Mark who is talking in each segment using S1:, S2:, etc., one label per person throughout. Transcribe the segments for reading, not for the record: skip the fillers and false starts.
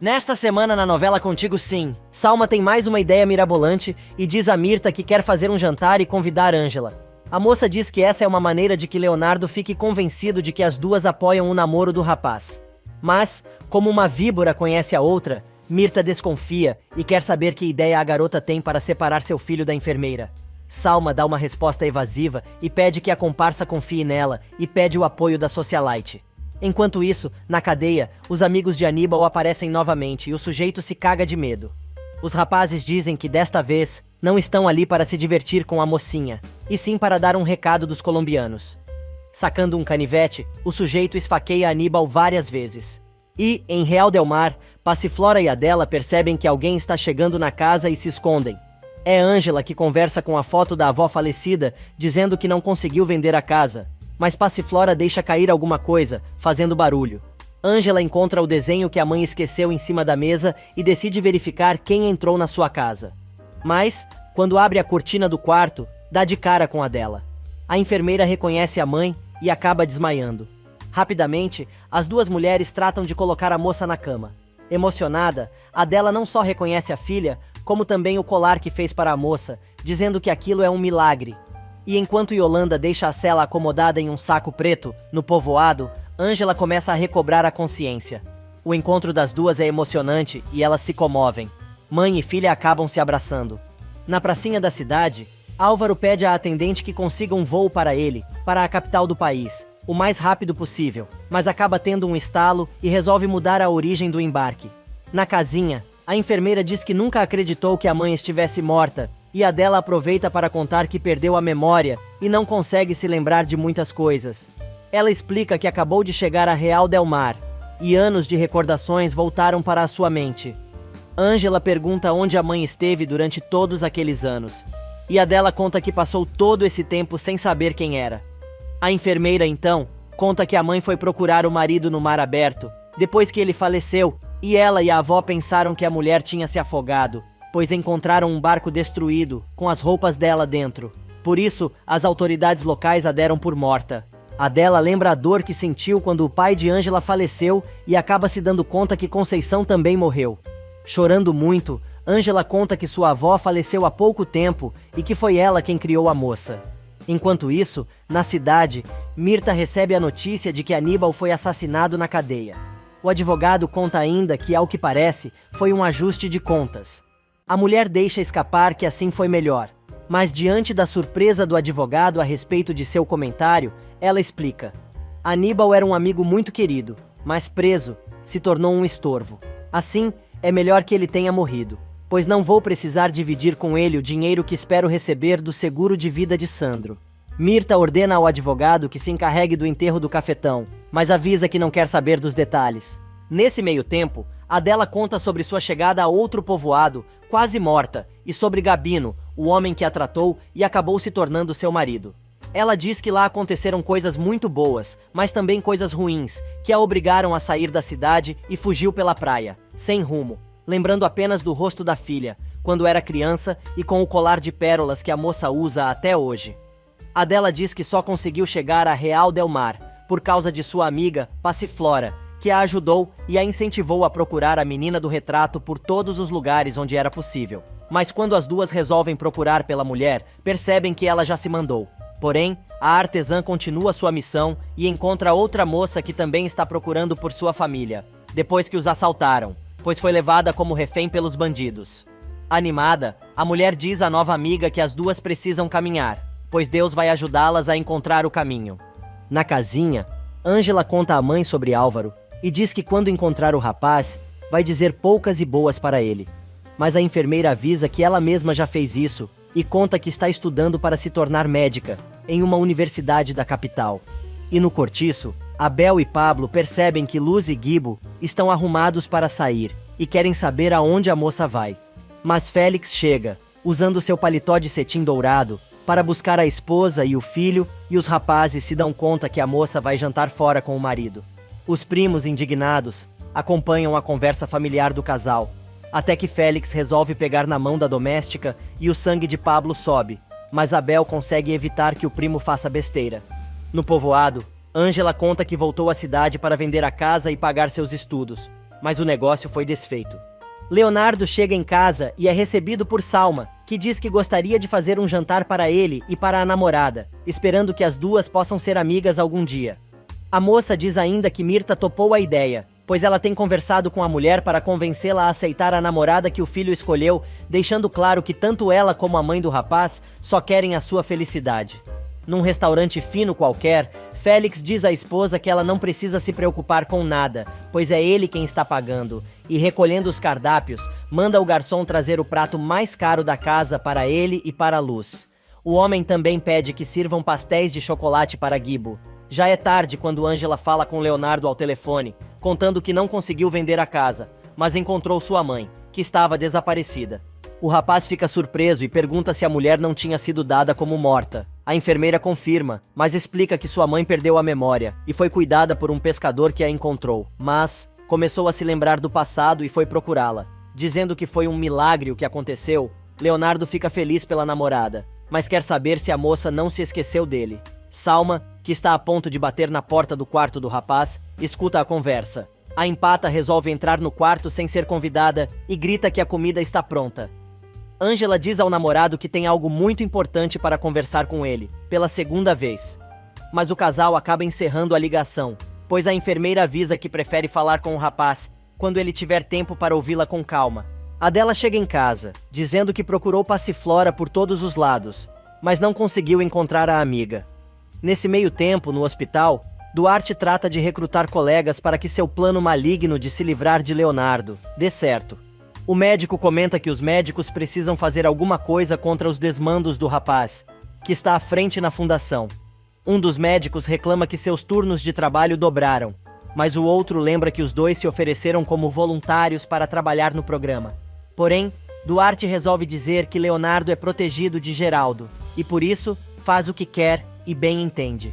S1: Nesta semana na novela Contigo Sim, Salma tem mais uma ideia mirabolante e diz a Mirtha que quer fazer um jantar e convidar Ângela. A moça diz que essa é uma maneira de que Leonardo fique convencido de que as duas apoiam o namoro do rapaz. Mas, como uma víbora conhece a outra, Mirtha desconfia e quer saber que ideia a garota tem para separar seu filho da enfermeira. Salma dá uma resposta evasiva e pede que a comparsa confie nela e pede o apoio da socialite. Enquanto isso, na cadeia, os amigos de Aníbal aparecem novamente e o sujeito se caga de medo. Os rapazes dizem que desta vez não estão ali para se divertir com a mocinha, e sim para dar um recado dos colombianos. Sacando um canivete, o sujeito esfaqueia Aníbal várias vezes. E, em Real del Mar, Passiflora e Adela percebem que alguém está chegando na casa e se escondem. É Ângela que conversa com a foto da avó falecida, dizendo que não conseguiu vender a casa. Mas Passiflora deixa cair alguma coisa, fazendo barulho. Ângela encontra o desenho que a mãe esqueceu em cima da mesa e decide verificar quem entrou na sua casa. Mas, quando abre a cortina do quarto, dá de cara com Adela. A enfermeira reconhece a mãe e acaba desmaiando. Rapidamente, as duas mulheres tratam de colocar a moça na cama. Emocionada, Adela não só reconhece a filha, como também o colar que fez para a moça, dizendo que aquilo é um milagre. E enquanto Yolanda deixa a cela acomodada em um saco preto, no povoado, Ângela começa a recobrar a consciência. O encontro das duas é emocionante e elas se comovem. Mãe e filha acabam se abraçando. Na pracinha da cidade, Álvaro pede à atendente que consiga um voo para ele, para a capital do país, o mais rápido possível, mas acaba tendo um estalo e resolve mudar a origem do embarque. Na casinha, a enfermeira diz que nunca acreditou que a mãe estivesse morta, e Adela aproveita para contar que perdeu a memória e não consegue se lembrar de muitas coisas. Ela explica que acabou de chegar a Real del Mar, e anos de recordações voltaram para a sua mente. Ângela pergunta onde a mãe esteve durante todos aqueles anos, e Adela conta que passou todo esse tempo sem saber quem era. A enfermeira, então, conta que a mãe foi procurar o marido no mar aberto, depois que ele faleceu, e ela e a avó pensaram que a mulher tinha se afogado, pois encontraram um barco destruído, com as roupas dela dentro. Por isso, as autoridades locais a deram por morta. Adela lembra a dor que sentiu quando o pai de Ângela faleceu e acaba se dando conta que Conceição também morreu. Chorando muito, Ângela conta que sua avó faleceu há pouco tempo e que foi ela quem criou a moça. Enquanto isso, na cidade, Mirtha recebe a notícia de que Aníbal foi assassinado na cadeia. O advogado conta ainda que, ao que parece, foi um ajuste de contas. A mulher deixa escapar que assim foi melhor, mas diante da surpresa do advogado a respeito de seu comentário, ela explica: Aníbal era um amigo muito querido, mas preso, se tornou um estorvo. Assim, é melhor que ele tenha morrido, pois não vou precisar dividir com ele o dinheiro que espero receber do seguro de vida de Sandro. Mirtha ordena ao advogado que se encarregue do enterro do cafetão, mas avisa que não quer saber dos detalhes. Nesse meio tempo, Adela conta sobre sua chegada a outro povoado, quase morta, e sobre Gabino, o homem que a tratou e acabou se tornando seu marido. Ela diz que lá aconteceram coisas muito boas, mas também coisas ruins, que a obrigaram a sair da cidade e fugiu pela praia, sem rumo, lembrando apenas do rosto da filha, quando era criança e com o colar de pérolas que a moça usa até hoje. Adela diz que só conseguiu chegar a Real del Mar por causa de sua amiga Passiflora, que a ajudou e a incentivou a procurar a menina do retrato por todos os lugares onde era possível. Mas quando as duas resolvem procurar pela mulher, percebem que ela já se mandou. Porém, a artesã continua sua missão e encontra outra moça que também está procurando por sua família, depois que os assaltaram, pois foi levada como refém pelos bandidos. Animada, a mulher diz à nova amiga que as duas precisam caminhar, pois Deus vai ajudá-las a encontrar o caminho. Na casinha, Ângela conta à mãe sobre Álvaro e diz que quando encontrar o rapaz, vai dizer poucas e boas para ele. Mas a enfermeira avisa que ela mesma já fez isso e conta que está estudando para se tornar médica em uma universidade da capital. E no cortiço, Abel e Pablo percebem que Luz e Guibo estão arrumados para sair e querem saber aonde a moça vai. Mas Félix chega, usando seu paletó de cetim dourado, para buscar a esposa e o filho, e os rapazes se dão conta que a moça vai jantar fora com o marido. Os primos, indignados, acompanham a conversa familiar do casal, até que Félix resolve pegar na mão da doméstica e o sangue de Pablo sobe, mas Abel consegue evitar que o primo faça besteira. No povoado, Ângela conta que voltou à cidade para vender a casa e pagar seus estudos. mas o negócio foi desfeito. Leonardo chega em casa e é recebido por Salma, que diz que gostaria de fazer um jantar para ele e para a namorada, esperando que as duas possam ser amigas algum dia. A moça diz ainda que Mirta topou a ideia, pois ela tem conversado com a mulher para convencê-la a aceitar a namorada que o filho escolheu, deixando claro que tanto ela como a mãe do rapaz só querem a sua felicidade. Num restaurante fino qualquer, Félix diz à esposa que ela não precisa se preocupar com nada, pois é ele quem está pagando, e recolhendo os cardápios, manda o garçom trazer o prato mais caro da casa para ele e para Luz. O homem também pede que sirvam pastéis de chocolate para Gibo. Já é tarde quando Ângela fala com Leonardo ao telefone, contando que não conseguiu vender a casa, mas encontrou sua mãe, que estava desaparecida. O rapaz fica surpreso e pergunta se a mulher não tinha sido dada como morta. A enfermeira confirma, mas explica que sua mãe perdeu a memória e foi cuidada por um pescador que a encontrou, mas começou a se lembrar do passado e foi procurá-la. Dizendo que foi um milagre o que aconteceu, Leonardo fica feliz pela namorada, mas quer saber se a moça não se esqueceu dele. Salma, que está a ponto de bater na porta do quarto do rapaz, escuta a conversa. A empata resolve entrar no quarto sem ser convidada e grita que a comida está pronta. Ângela diz ao namorado que tem algo muito importante para conversar com ele, pela segunda vez. Mas o casal acaba encerrando a ligação, pois a enfermeira avisa que prefere falar com o rapaz quando ele tiver tempo para ouvi-la com calma. Adela chega em casa, dizendo que procurou passiflora por todos os lados, mas não conseguiu encontrar a amiga. Nesse meio tempo, no hospital, Duarte trata de recrutar colegas para que seu plano maligno de se livrar de Leonardo dê certo. O médico comenta que os médicos precisam fazer alguma coisa contra os desmandos do rapaz, que está à frente na fundação. Um dos médicos reclama que seus turnos de trabalho dobraram, mas o outro lembra que os dois se ofereceram como voluntários para trabalhar no programa. Porém, Duarte resolve dizer que Leonardo é protegido de Geraldo, e por isso faz o que quer e bem entende.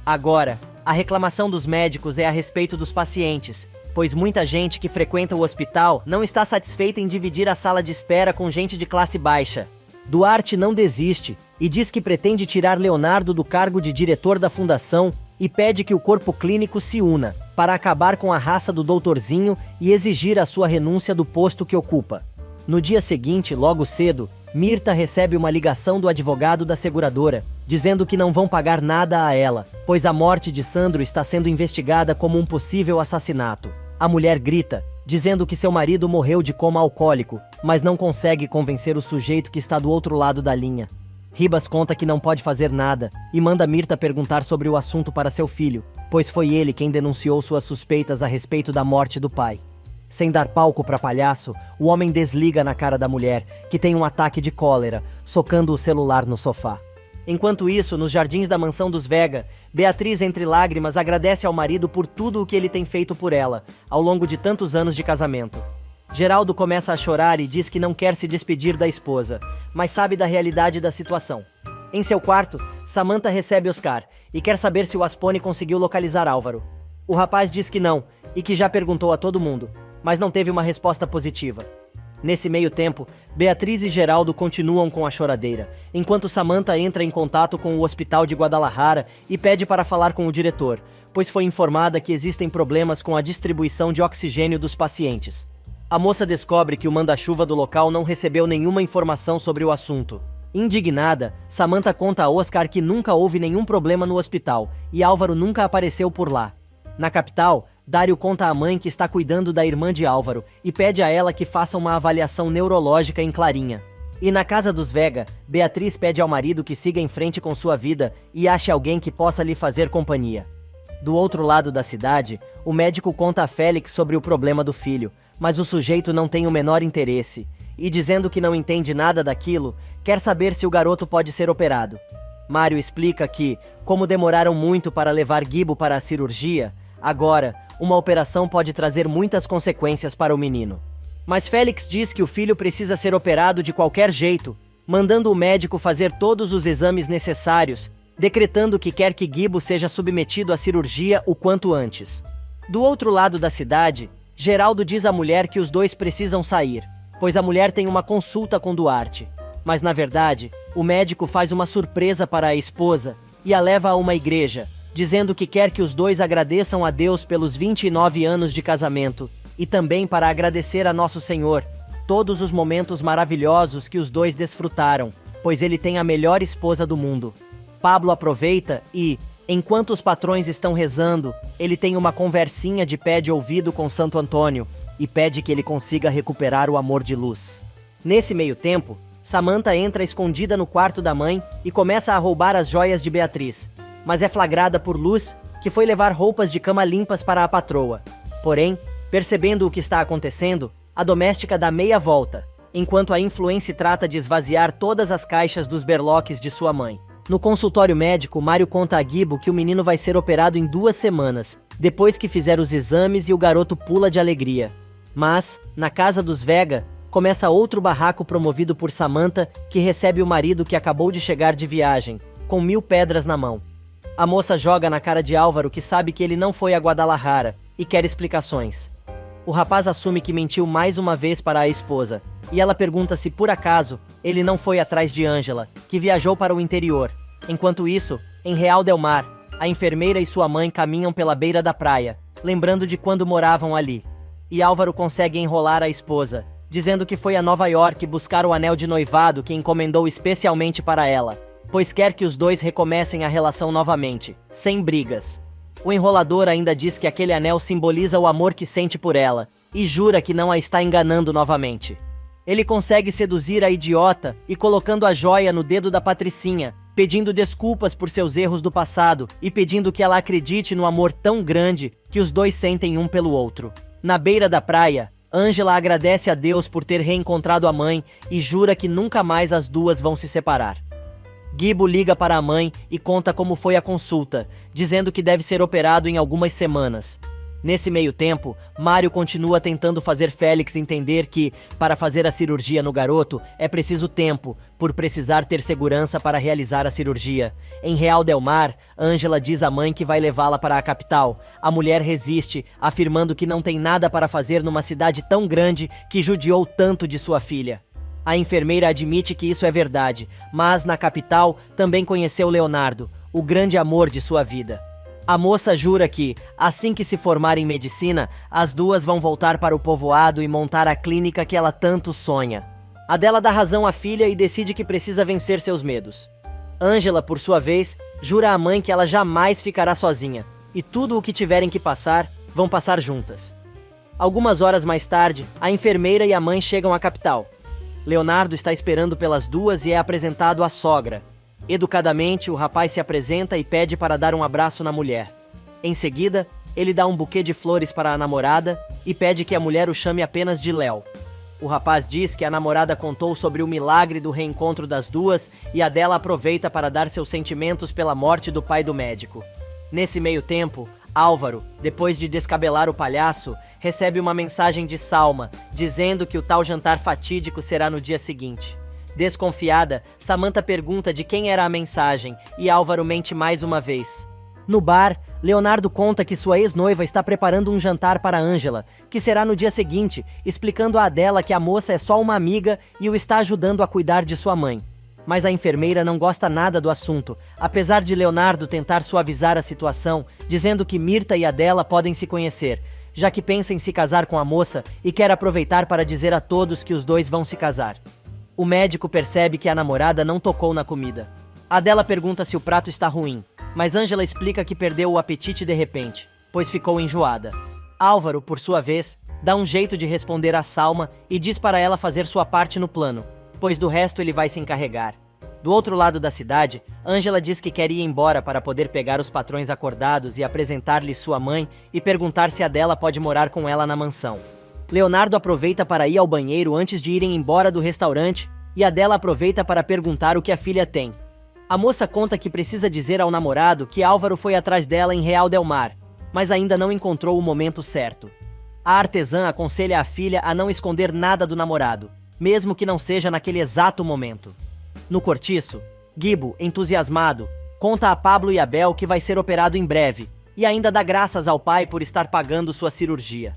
S1: Agora, a reclamação dos médicos é a respeito dos pacientes, pois muita gente que frequenta o hospital não está satisfeita em dividir a sala de espera com gente de classe baixa. Duarte não desiste e diz que pretende tirar Leonardo do cargo de diretor da fundação e pede que o corpo clínico se una, para acabar com a raça do doutorzinho e exigir a sua renúncia do posto que ocupa. No dia seguinte, logo cedo, Mirta recebe uma ligação do advogado da seguradora, dizendo que não vão pagar nada a ela, pois a morte de Sandro está sendo investigada como um possível assassinato. A mulher grita, dizendo que seu marido morreu de coma alcoólico, mas não consegue convencer o sujeito que está do outro lado da linha. Ribas conta que não pode fazer nada e manda Mirta perguntar sobre o assunto para seu filho, pois foi ele quem denunciou suas suspeitas a respeito da morte do pai. Sem dar palco para palhaço, o homem desliga na cara da mulher, que tem um ataque de cólera, socando o celular no sofá. Enquanto isso, nos jardins da mansão dos Vega, Beatriz, entre lágrimas, agradece ao marido por tudo o que ele tem feito por ela, ao longo de tantos anos de casamento. Geraldo começa a chorar e diz que não quer se despedir da esposa, mas sabe da realidade da situação. Em seu quarto, Samantha recebe Oscar e quer saber se o Aspone conseguiu localizar Álvaro. O rapaz diz que não, e que já perguntou a todo mundo, mas não teve uma resposta positiva. Nesse meio tempo, Beatriz e Geraldo continuam com a choradeira, enquanto Samantha entra em contato com o hospital de Guadalajara e pede para falar com o diretor, pois foi informada que existem problemas com a distribuição de oxigênio dos pacientes. A moça descobre que o manda-chuva do local não recebeu nenhuma informação sobre o assunto. Indignada, Samantha conta a Oscar que nunca houve nenhum problema no hospital e Álvaro nunca apareceu por lá. Na capital, Dário conta à mãe que está cuidando da irmã de Álvaro e pede a ela que faça uma avaliação neurológica em Clarinha. E na casa dos Vega, Beatriz pede ao marido que siga em frente com sua vida e ache alguém que possa lhe fazer companhia. Do outro lado da cidade, o médico conta a Félix sobre o problema do filho, mas o sujeito não tem o menor interesse, e dizendo que não entende nada daquilo, quer saber se o garoto pode ser operado. Mário explica que, como demoraram muito para levar Gibo para a cirurgia, agora, uma operação pode trazer muitas consequências para o menino. Mas Félix diz que o filho precisa ser operado de qualquer jeito, mandando o médico fazer todos os exames necessários, decretando que quer que Gibo seja submetido à cirurgia o quanto antes. Do outro lado da cidade, Geraldo diz à mulher que os dois precisam sair, pois a mulher tem uma consulta com Duarte. Mas na verdade, o médico faz uma surpresa para a esposa e a leva a uma igreja, dizendo que quer que os dois agradeçam a Deus pelos 29 anos de casamento e também para agradecer a Nosso Senhor todos os momentos maravilhosos que os dois desfrutaram, pois ele tem a melhor esposa do mundo. Pablo aproveita e, enquanto os patrões estão rezando, ele tem uma conversinha de pé de ouvido com Santo Antônio e pede que ele consiga recuperar o amor de Luz. Nesse meio tempo, Samantha entra escondida no quarto da mãe e começa a roubar as joias de Beatriz, mas é flagrada por Luz, que foi levar roupas de cama limpas para a patroa. Porém, percebendo o que está acontecendo, a doméstica dá meia volta, enquanto a influencer trata de esvaziar todas as caixas dos berloques de sua mãe. No consultório médico, Mário conta a Gibo que o menino vai ser operado em 2 semanas, depois que fizer os exames, e o garoto pula de alegria. Mas, na casa dos Vega, começa outro barraco promovido por Samantha, que recebe o marido que acabou de chegar de viagem, com 1000 pedras na mão. A moça joga na cara de Álvaro, que sabe que ele não foi a Guadalajara, e quer explicações. O rapaz assume que mentiu mais uma vez para a esposa, e ela pergunta se por acaso ele não foi atrás de Ângela, que viajou para o interior. Enquanto isso, em Real del Mar, a enfermeira e sua mãe caminham pela beira da praia, lembrando de quando moravam ali. E Álvaro consegue enrolar a esposa, dizendo que foi a Nova York buscar o anel de noivado que encomendou especialmente para ela, pois quer que os dois recomecem a relação novamente, sem brigas. O enrolador ainda diz que aquele anel simboliza o amor que sente por ela, e jura que não a está enganando novamente. Ele consegue seduzir a idiota e colocando a joia no dedo da Patricinha, pedindo desculpas por seus erros do passado e pedindo que ela acredite no amor tão grande que os dois sentem um pelo outro. Na beira da praia, Ângela agradece a Deus por ter reencontrado a mãe e jura que nunca mais as duas vão se separar. Gibo liga para a mãe e conta como foi a consulta, dizendo que deve ser operado em algumas semanas. Nesse meio tempo, Mário continua tentando fazer Félix entender que, para fazer a cirurgia no garoto, é preciso tempo, por precisar ter segurança para realizar a cirurgia. Em Real del Mar, Ângela diz à mãe que vai levá-la para a capital. A mulher resiste, afirmando que não tem nada para fazer numa cidade tão grande que judiou tanto de sua filha. A enfermeira admite que isso é verdade, mas na capital também conheceu Leonardo, o grande amor de sua vida. A moça jura que, assim que se formar em medicina, as duas vão voltar para o povoado e montar a clínica que ela tanto sonha. Adela dá razão à filha e decide que precisa vencer seus medos. Ângela, por sua vez, jura à mãe que ela jamais ficará sozinha, e tudo o que tiverem que passar, vão passar juntas. Algumas horas mais tarde, a enfermeira e a mãe chegam à capital. Leonardo está esperando pelas duas e é apresentado à sogra. Educadamente, o rapaz se apresenta e pede para dar um abraço na mulher. Em seguida, ele dá um buquê de flores para a namorada e pede que a mulher o chame apenas de Léo. O rapaz diz que a namorada contou sobre o milagre do reencontro das duas e a dela aproveita para dar seus sentimentos pela morte do pai do médico. Nesse meio tempo, Álvaro, depois de descabelar o palhaço, recebe uma mensagem de Salma, dizendo que o tal jantar fatídico será no dia seguinte. Desconfiada, Samantha pergunta de quem era a mensagem e Álvaro mente mais uma vez. No bar, Leonardo conta que sua ex-noiva está preparando um jantar para Ângela, que será no dia seguinte, explicando a Adela que a moça é só uma amiga e o está ajudando a cuidar de sua mãe. Mas a enfermeira não gosta nada do assunto, apesar de Leonardo tentar suavizar a situação, dizendo que Mirta e Adela podem se conhecer, já que pensa em se casar com a moça e quer aproveitar para dizer a todos que os dois vão se casar. O médico percebe que a namorada não tocou na comida. Adela pergunta se o prato está ruim, mas Ângela explica que perdeu o apetite de repente, pois ficou enjoada. Álvaro, por sua vez, dá um jeito de responder a Salma e diz para ela fazer sua parte no plano, pois do resto ele vai se encarregar. Do outro lado da cidade, Ângela diz que quer ir embora para poder pegar os patrões acordados e apresentar-lhe sua mãe e perguntar se Adela pode morar com ela na mansão. Leonardo aproveita para ir ao banheiro antes de irem embora do restaurante e Adela aproveita para perguntar o que a filha tem. A moça conta que precisa dizer ao namorado que Álvaro foi atrás dela em Real del Mar, mas ainda não encontrou o momento certo. A artesã aconselha a filha a não esconder nada do namorado, mesmo que não seja naquele exato momento. No cortiço, Gibo, entusiasmado, conta a Pablo e a Bel que vai ser operado em breve, e ainda dá graças ao pai por estar pagando sua cirurgia.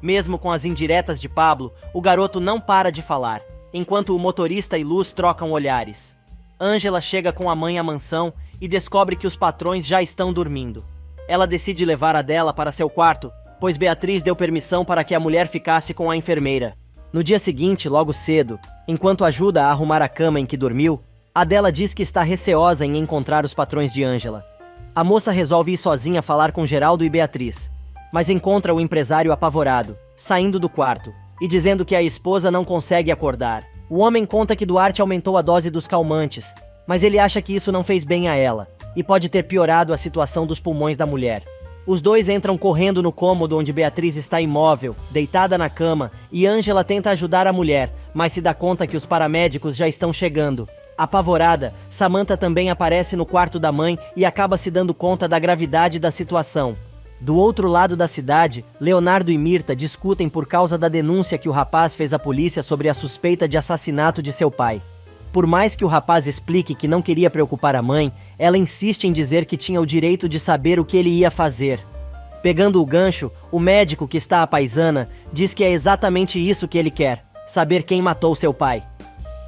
S1: Mesmo com as indiretas de Pablo, o garoto não para de falar, enquanto o motorista e Luz trocam olhares. Ângela chega com a mãe à mansão e descobre que os patrões já estão dormindo. Ela decide levar Adela para seu quarto, pois Beatriz deu permissão para que a mulher ficasse com a enfermeira. No dia seguinte, logo cedo, enquanto ajuda a arrumar a cama em que dormiu, Adela diz que está receosa em encontrar os patrões de Ângela. A moça resolve ir sozinha falar com Geraldo e Beatriz, mas encontra o empresário apavorado, saindo do quarto, e dizendo que a esposa não consegue acordar. O homem conta que Duarte aumentou a dose dos calmantes, mas ele acha que isso não fez bem a ela, e pode ter piorado a situação dos pulmões da mulher. Os dois entram correndo no cômodo onde Beatriz está imóvel, deitada na cama, e Ângela tenta ajudar a mulher, mas se dá conta que os paramédicos já estão chegando. Apavorada, Samantha também aparece no quarto da mãe e acaba se dando conta da gravidade da situação. Do outro lado da cidade, Leonardo e Mirta discutem por causa da denúncia que o rapaz fez à polícia sobre a suspeita de assassinato de seu pai. Por mais que o rapaz explique que não queria preocupar a mãe, ela insiste em dizer que tinha o direito de saber o que ele ia fazer. Pegando o gancho, o médico que está à paisana diz que é exatamente isso que ele quer, saber quem matou seu pai.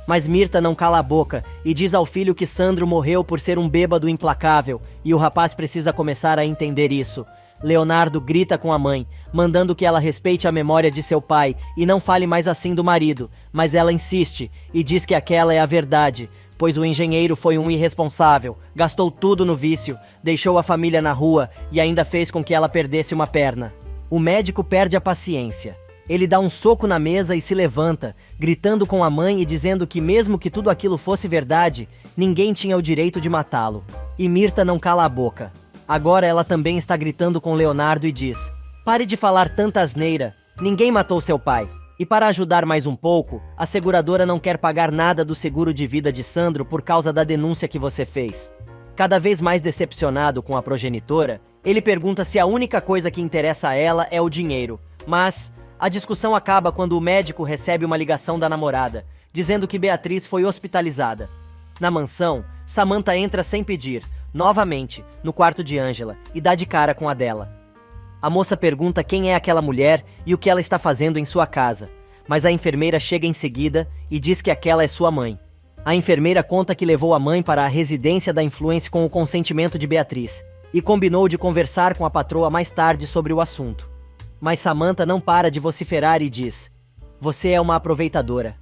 S1: Mas Mirta não cala a boca e diz ao filho que Sandro morreu por ser um bêbado implacável e o rapaz precisa começar a entender isso. Leonardo grita com a mãe, mandando que ela respeite a memória de seu pai e não fale mais assim do marido, mas ela insiste e diz que aquela é a verdade, pois o engenheiro foi um irresponsável, gastou tudo no vício, deixou a família na rua e ainda fez com que ela perdesse uma perna. O médico perde a paciência. Ele dá um soco na mesa e se levanta, gritando com a mãe e dizendo que mesmo que tudo aquilo fosse verdade, ninguém tinha o direito de matá-lo. E Mirta não cala a boca. Agora ela também está gritando com Leonardo e diz: "Pare de falar tanta asneira, ninguém matou seu pai." E para ajudar mais um pouco, a seguradora não quer pagar nada do seguro de vida de Sandro por causa da denúncia que você fez. Cada vez mais decepcionado com a progenitora, ele pergunta se a única coisa que interessa a ela é o dinheiro, mas a discussão acaba quando o médico recebe uma ligação da namorada, dizendo que Beatriz foi hospitalizada. Na mansão, Samantha entra sem pedir, novamente, no quarto de Ângela, e dá de cara com Adela. A moça pergunta quem é aquela mulher e o que ela está fazendo em sua casa, mas a enfermeira chega em seguida e diz que aquela é sua mãe. A enfermeira conta que levou a mãe para a residência da influência com o consentimento de Beatriz, e combinou de conversar com a patroa mais tarde sobre o assunto. Mas Samantha não para de vociferar e diz: "Você é uma aproveitadora.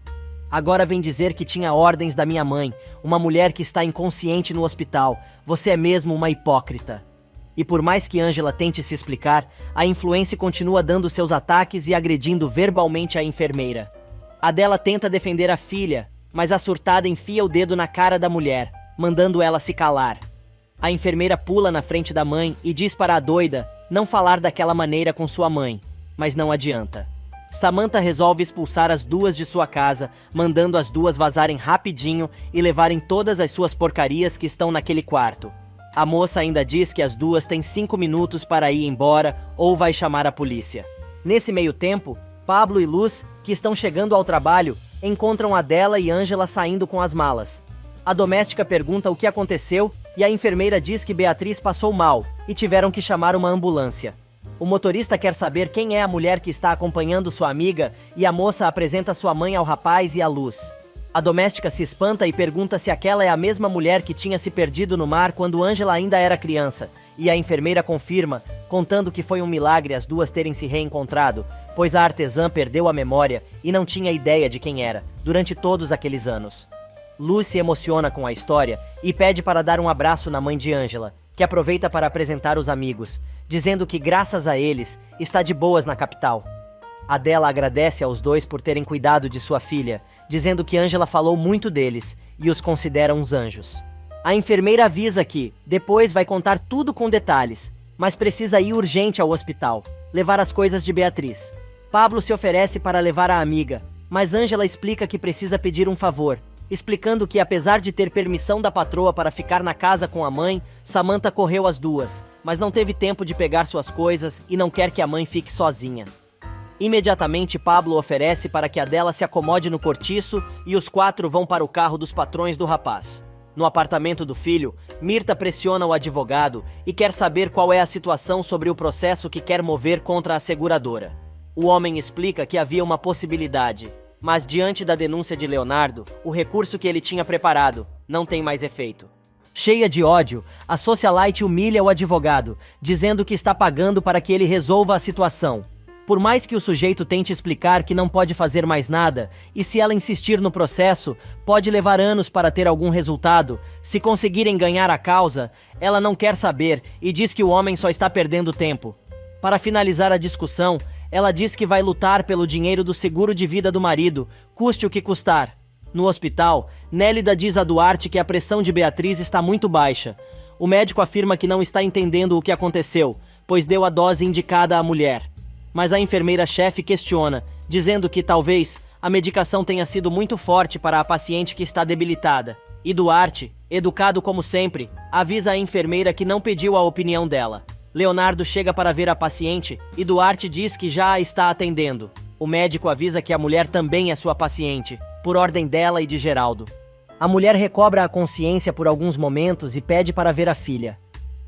S1: Agora vem dizer que tinha ordens da minha mãe, uma mulher que está inconsciente no hospital. Você é mesmo uma hipócrita." E por mais que Ângela tente se explicar, a influência continua dando seus ataques e agredindo verbalmente a enfermeira. Adela tenta defender a filha, mas a surtada enfia o dedo na cara da mulher, mandando ela se calar. A enfermeira pula na frente da mãe e diz para a doida não falar daquela maneira com sua mãe, mas não adianta. Samantha resolve expulsar as duas de sua casa, mandando as duas vazarem rapidinho e levarem todas as suas porcarias que estão naquele quarto. A moça ainda diz que as duas têm 5 minutos para ir embora ou vai chamar a polícia. Nesse meio tempo, Pablo e Luz, que estão chegando ao trabalho, encontram Adela e Ângela saindo com as malas. A doméstica pergunta o que aconteceu e a enfermeira diz que Beatriz passou mal e tiveram que chamar uma ambulância. O motorista quer saber quem é a mulher que está acompanhando sua amiga e a moça apresenta sua mãe ao rapaz e à Luz. A doméstica se espanta e pergunta se aquela é a mesma mulher que tinha se perdido no mar quando Ângela ainda era criança, e a enfermeira confirma, contando que foi um milagre as duas terem se reencontrado, pois a artesã perdeu a memória e não tinha ideia de quem era, durante todos aqueles anos. Luz se emociona com a história e pede para dar um abraço na mãe de Ângela, que aproveita para apresentar os amigos, dizendo que graças a eles está de boas na capital. Adela agradece aos dois por terem cuidado de sua filha, dizendo que Ângela falou muito deles e os considera uns anjos. A enfermeira avisa que, depois vai contar tudo com detalhes, mas precisa ir urgente ao hospital, levar as coisas de Beatriz. Pablo se oferece para levar a amiga, mas Ângela explica que precisa pedir um favor, explicando que apesar de ter permissão da patroa para ficar na casa com a mãe, Samantha correu as duas, mas não teve tempo de pegar suas coisas e não quer que a mãe fique sozinha. Imediatamente Pablo oferece para que Adela se acomode no cortiço e os 4 vão para o carro dos patrões do rapaz. No apartamento do filho, Mirta pressiona o advogado e quer saber qual é a situação sobre o processo que quer mover contra a seguradora. O homem explica que havia uma possibilidade, mas diante da denúncia de Leonardo, o recurso que ele tinha preparado não tem mais efeito. Cheia de ódio, a socialite humilha o advogado, dizendo que está pagando para que ele resolva a situação. Por mais que o sujeito tente explicar que não pode fazer mais nada, e se ela insistir no processo, pode levar anos para ter algum resultado, se conseguirem ganhar a causa, ela não quer saber e diz que o homem só está perdendo tempo. Para finalizar a discussão, ela diz que vai lutar pelo dinheiro do seguro de vida do marido, custe o que custar. No hospital, Nélida diz a Duarte que a pressão de Beatriz está muito baixa. O médico afirma que não está entendendo o que aconteceu, pois deu a dose indicada à mulher. Mas a enfermeira-chefe questiona, dizendo que talvez a medicação tenha sido muito forte para a paciente que está debilitada. E Duarte, educado como sempre, avisa a enfermeira que não pediu a opinião dela. Leonardo chega para ver a paciente e Duarte diz que já a está atendendo. O médico avisa que a mulher também é sua paciente, por ordem dela e de Geraldo. A mulher recobra a consciência por alguns momentos e pede para ver a filha.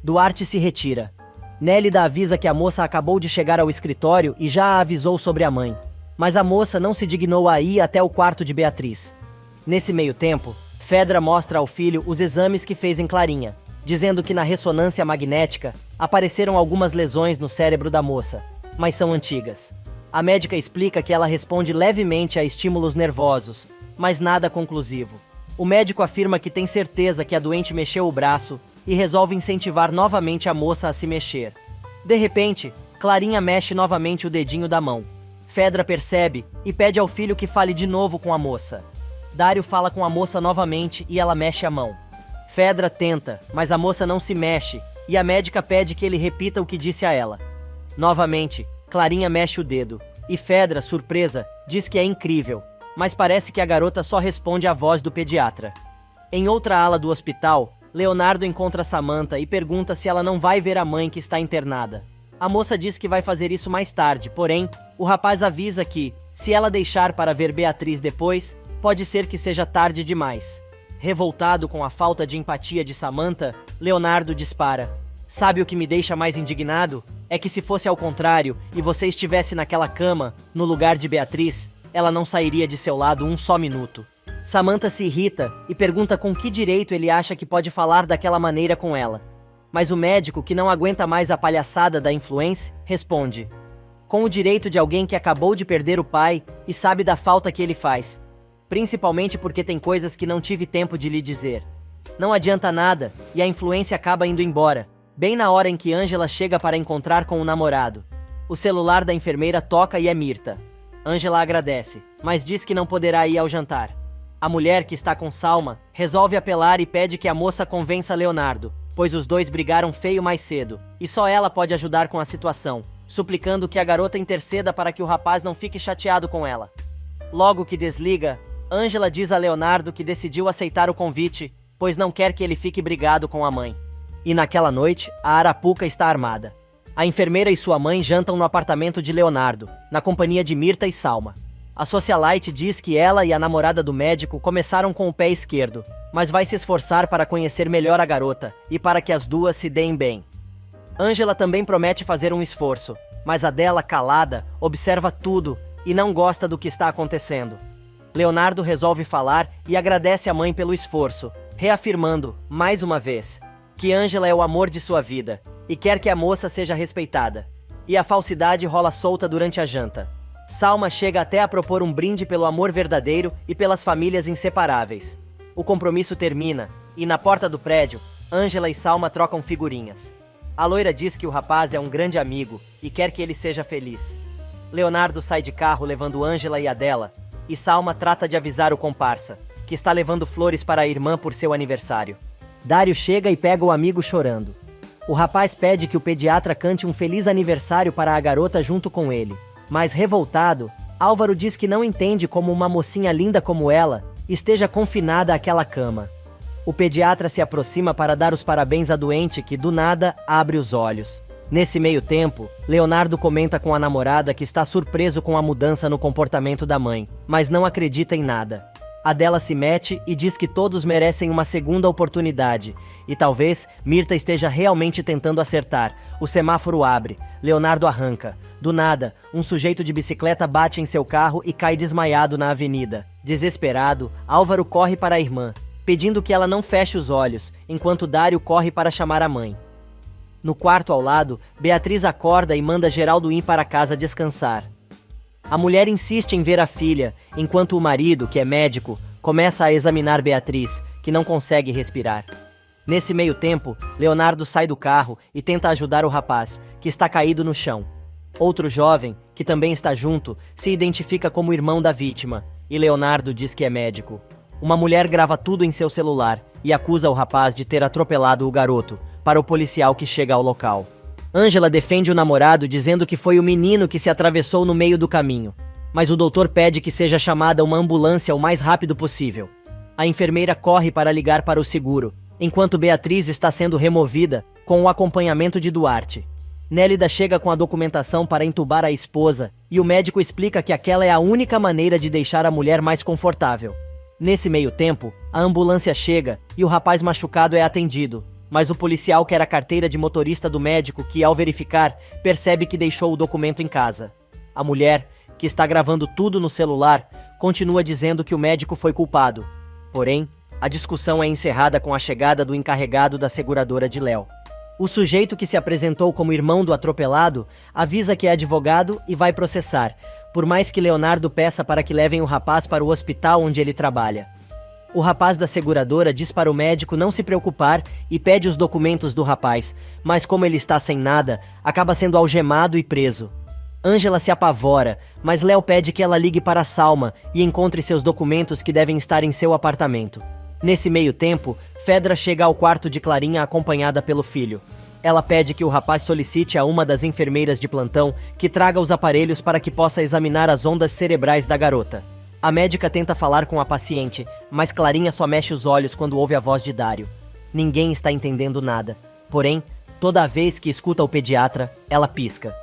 S1: Duarte se retira. Nélida avisa que a moça acabou de chegar ao escritório e já a avisou sobre a mãe. Mas a moça não se dignou a ir até o quarto de Beatriz. Nesse meio tempo, Fedra mostra ao filho os exames que fez em Clarinha, dizendo que na ressonância magnética apareceram algumas lesões no cérebro da moça, mas são antigas. A médica explica que ela responde levemente a estímulos nervosos, mas nada conclusivo. O médico afirma que tem certeza que a doente mexeu o braço e resolve incentivar novamente a moça a se mexer. De repente, Clarinha mexe novamente o dedinho da mão. Fedra percebe e pede ao filho que fale de novo com a moça. Dário fala com a moça novamente e ela mexe a mão. Fedra tenta, mas a moça não se mexe e a médica pede que ele repita o que disse a ela. Novamente, Clarinha mexe o dedo e Fedra, surpresa, diz que é incrível, mas parece que a garota só responde à voz do pediatra. Em outra ala do hospital, Leonardo encontra Samantha e pergunta se ela não vai ver a mãe que está internada. A moça diz que vai fazer isso mais tarde, porém, o rapaz avisa que, se ela deixar para ver Beatriz depois, pode ser que seja tarde demais. Revoltado com a falta de empatia de Samantha, Leonardo dispara. Sabe o que me deixa mais indignado? É que se fosse ao contrário e você estivesse naquela cama, no lugar de Beatriz, ela não sairia de seu lado um só minuto. Samantha se irrita e pergunta com que direito ele acha que pode falar daquela maneira com ela. Mas o médico, que não aguenta mais a palhaçada da influência, responde: com o direito de alguém que acabou de perder o pai e sabe da falta que ele faz. Principalmente porque tem coisas que não tive tempo de lhe dizer. Não adianta nada e a influência acaba indo embora, bem na hora em que Ângela chega para encontrar com o namorado. O celular da enfermeira toca e é Mirta. Ângela agradece, mas diz que não poderá ir ao jantar. A mulher, que está com Salma, resolve apelar e pede que a moça convença Leonardo, pois os dois brigaram feio mais cedo, e só ela pode ajudar com a situação, suplicando que a garota interceda para que o rapaz não fique chateado com ela. Logo que desliga, Ângela diz a Leonardo que decidiu aceitar o convite, pois não quer que ele fique brigado com a mãe. E naquela noite, a Arapuca está armada. A enfermeira e sua mãe jantam no apartamento de Leonardo, na companhia de Mirta e Salma. A socialite diz que ela e a namorada do médico começaram com o pé esquerdo, mas vai se esforçar para conhecer melhor a garota e para que as duas se deem bem. Ângela também promete fazer um esforço, mas a dela, calada, observa tudo e não gosta do que está acontecendo. Leonardo resolve falar e agradece a mãe pelo esforço, reafirmando, mais uma vez, que Ângela é o amor de sua vida e quer que a moça seja respeitada. E a falsidade rola solta durante a janta. Salma chega até a propor um brinde pelo amor verdadeiro e pelas famílias inseparáveis. O compromisso termina e, na porta do prédio, Ângela e Salma trocam figurinhas. A loira diz que o rapaz é um grande amigo e quer que ele seja feliz. Leonardo sai de carro levando Ângela e a dela, e Salma trata de avisar o comparsa, que está levando flores para a irmã por seu aniversário. Dário chega e pega o amigo chorando. O rapaz pede que o pediatra cante um feliz aniversário para a garota junto com ele. Mas revoltado, Álvaro diz que não entende como uma mocinha linda como ela esteja confinada àquela cama. O pediatra se aproxima para dar os parabéns à doente que, do nada, abre os olhos. Nesse meio tempo, Leonardo comenta com a namorada que está surpreso com a mudança no comportamento da mãe, mas não acredita em nada. A dela se mete e diz que todos merecem uma segunda oportunidade, e talvez Mirta esteja realmente tentando acertar. O semáforo abre, Leonardo arranca. Do nada, um sujeito de bicicleta bate em seu carro e cai desmaiado na avenida. Desesperado, Álvaro corre para a irmã, pedindo que ela não feche os olhos, enquanto Dário corre para chamar a mãe. No quarto ao lado, Beatriz acorda e manda Geraldo ir para casa descansar. A mulher insiste em ver a filha, enquanto o marido, que é médico, começa a examinar Beatriz, que não consegue respirar. Nesse meio tempo, Leonardo sai do carro e tenta ajudar o rapaz, que está caído no chão. Outro jovem, que também está junto, se identifica como irmão da vítima, e Leonardo diz que é médico. Uma mulher grava tudo em seu celular e acusa o rapaz de ter atropelado o garoto, para o policial que chega ao local. Ângela defende o namorado dizendo que foi o menino que se atravessou no meio do caminho, mas o doutor pede que seja chamada uma ambulância o mais rápido possível. A enfermeira corre para ligar para o seguro, enquanto Beatriz está sendo removida com o acompanhamento de Duarte. Nélida chega com a documentação para entubar a esposa e o médico explica que aquela é a única maneira de deixar a mulher mais confortável. Nesse meio tempo, a ambulância chega e o rapaz machucado é atendido, mas o policial quer a carteira de motorista do médico que, ao verificar, percebe que deixou o documento em casa. A mulher, que está gravando tudo no celular, continua dizendo que o médico foi culpado. Porém, a discussão é encerrada com a chegada do encarregado da seguradora de Léo. O sujeito que se apresentou como irmão do atropelado avisa que é advogado e vai processar, por mais que Leonardo peça para que levem o rapaz para o hospital onde ele trabalha. O rapaz da seguradora diz para o médico não se preocupar e pede os documentos do rapaz, mas como ele está sem nada, acaba sendo algemado e preso. Ângela se apavora, mas Léo pede que ela ligue para Salma e encontre seus documentos que devem estar em seu apartamento. Nesse meio tempo, Fedra chega ao quarto de Clarinha acompanhada pelo filho. Ela pede que o rapaz solicite a uma das enfermeiras de plantão que traga os aparelhos para que possa examinar as ondas cerebrais da garota. A médica tenta falar com a paciente, mas Clarinha só mexe os olhos quando ouve a voz de Dário. Ninguém está entendendo nada. Porém, toda vez que escuta o pediatra, ela pisca.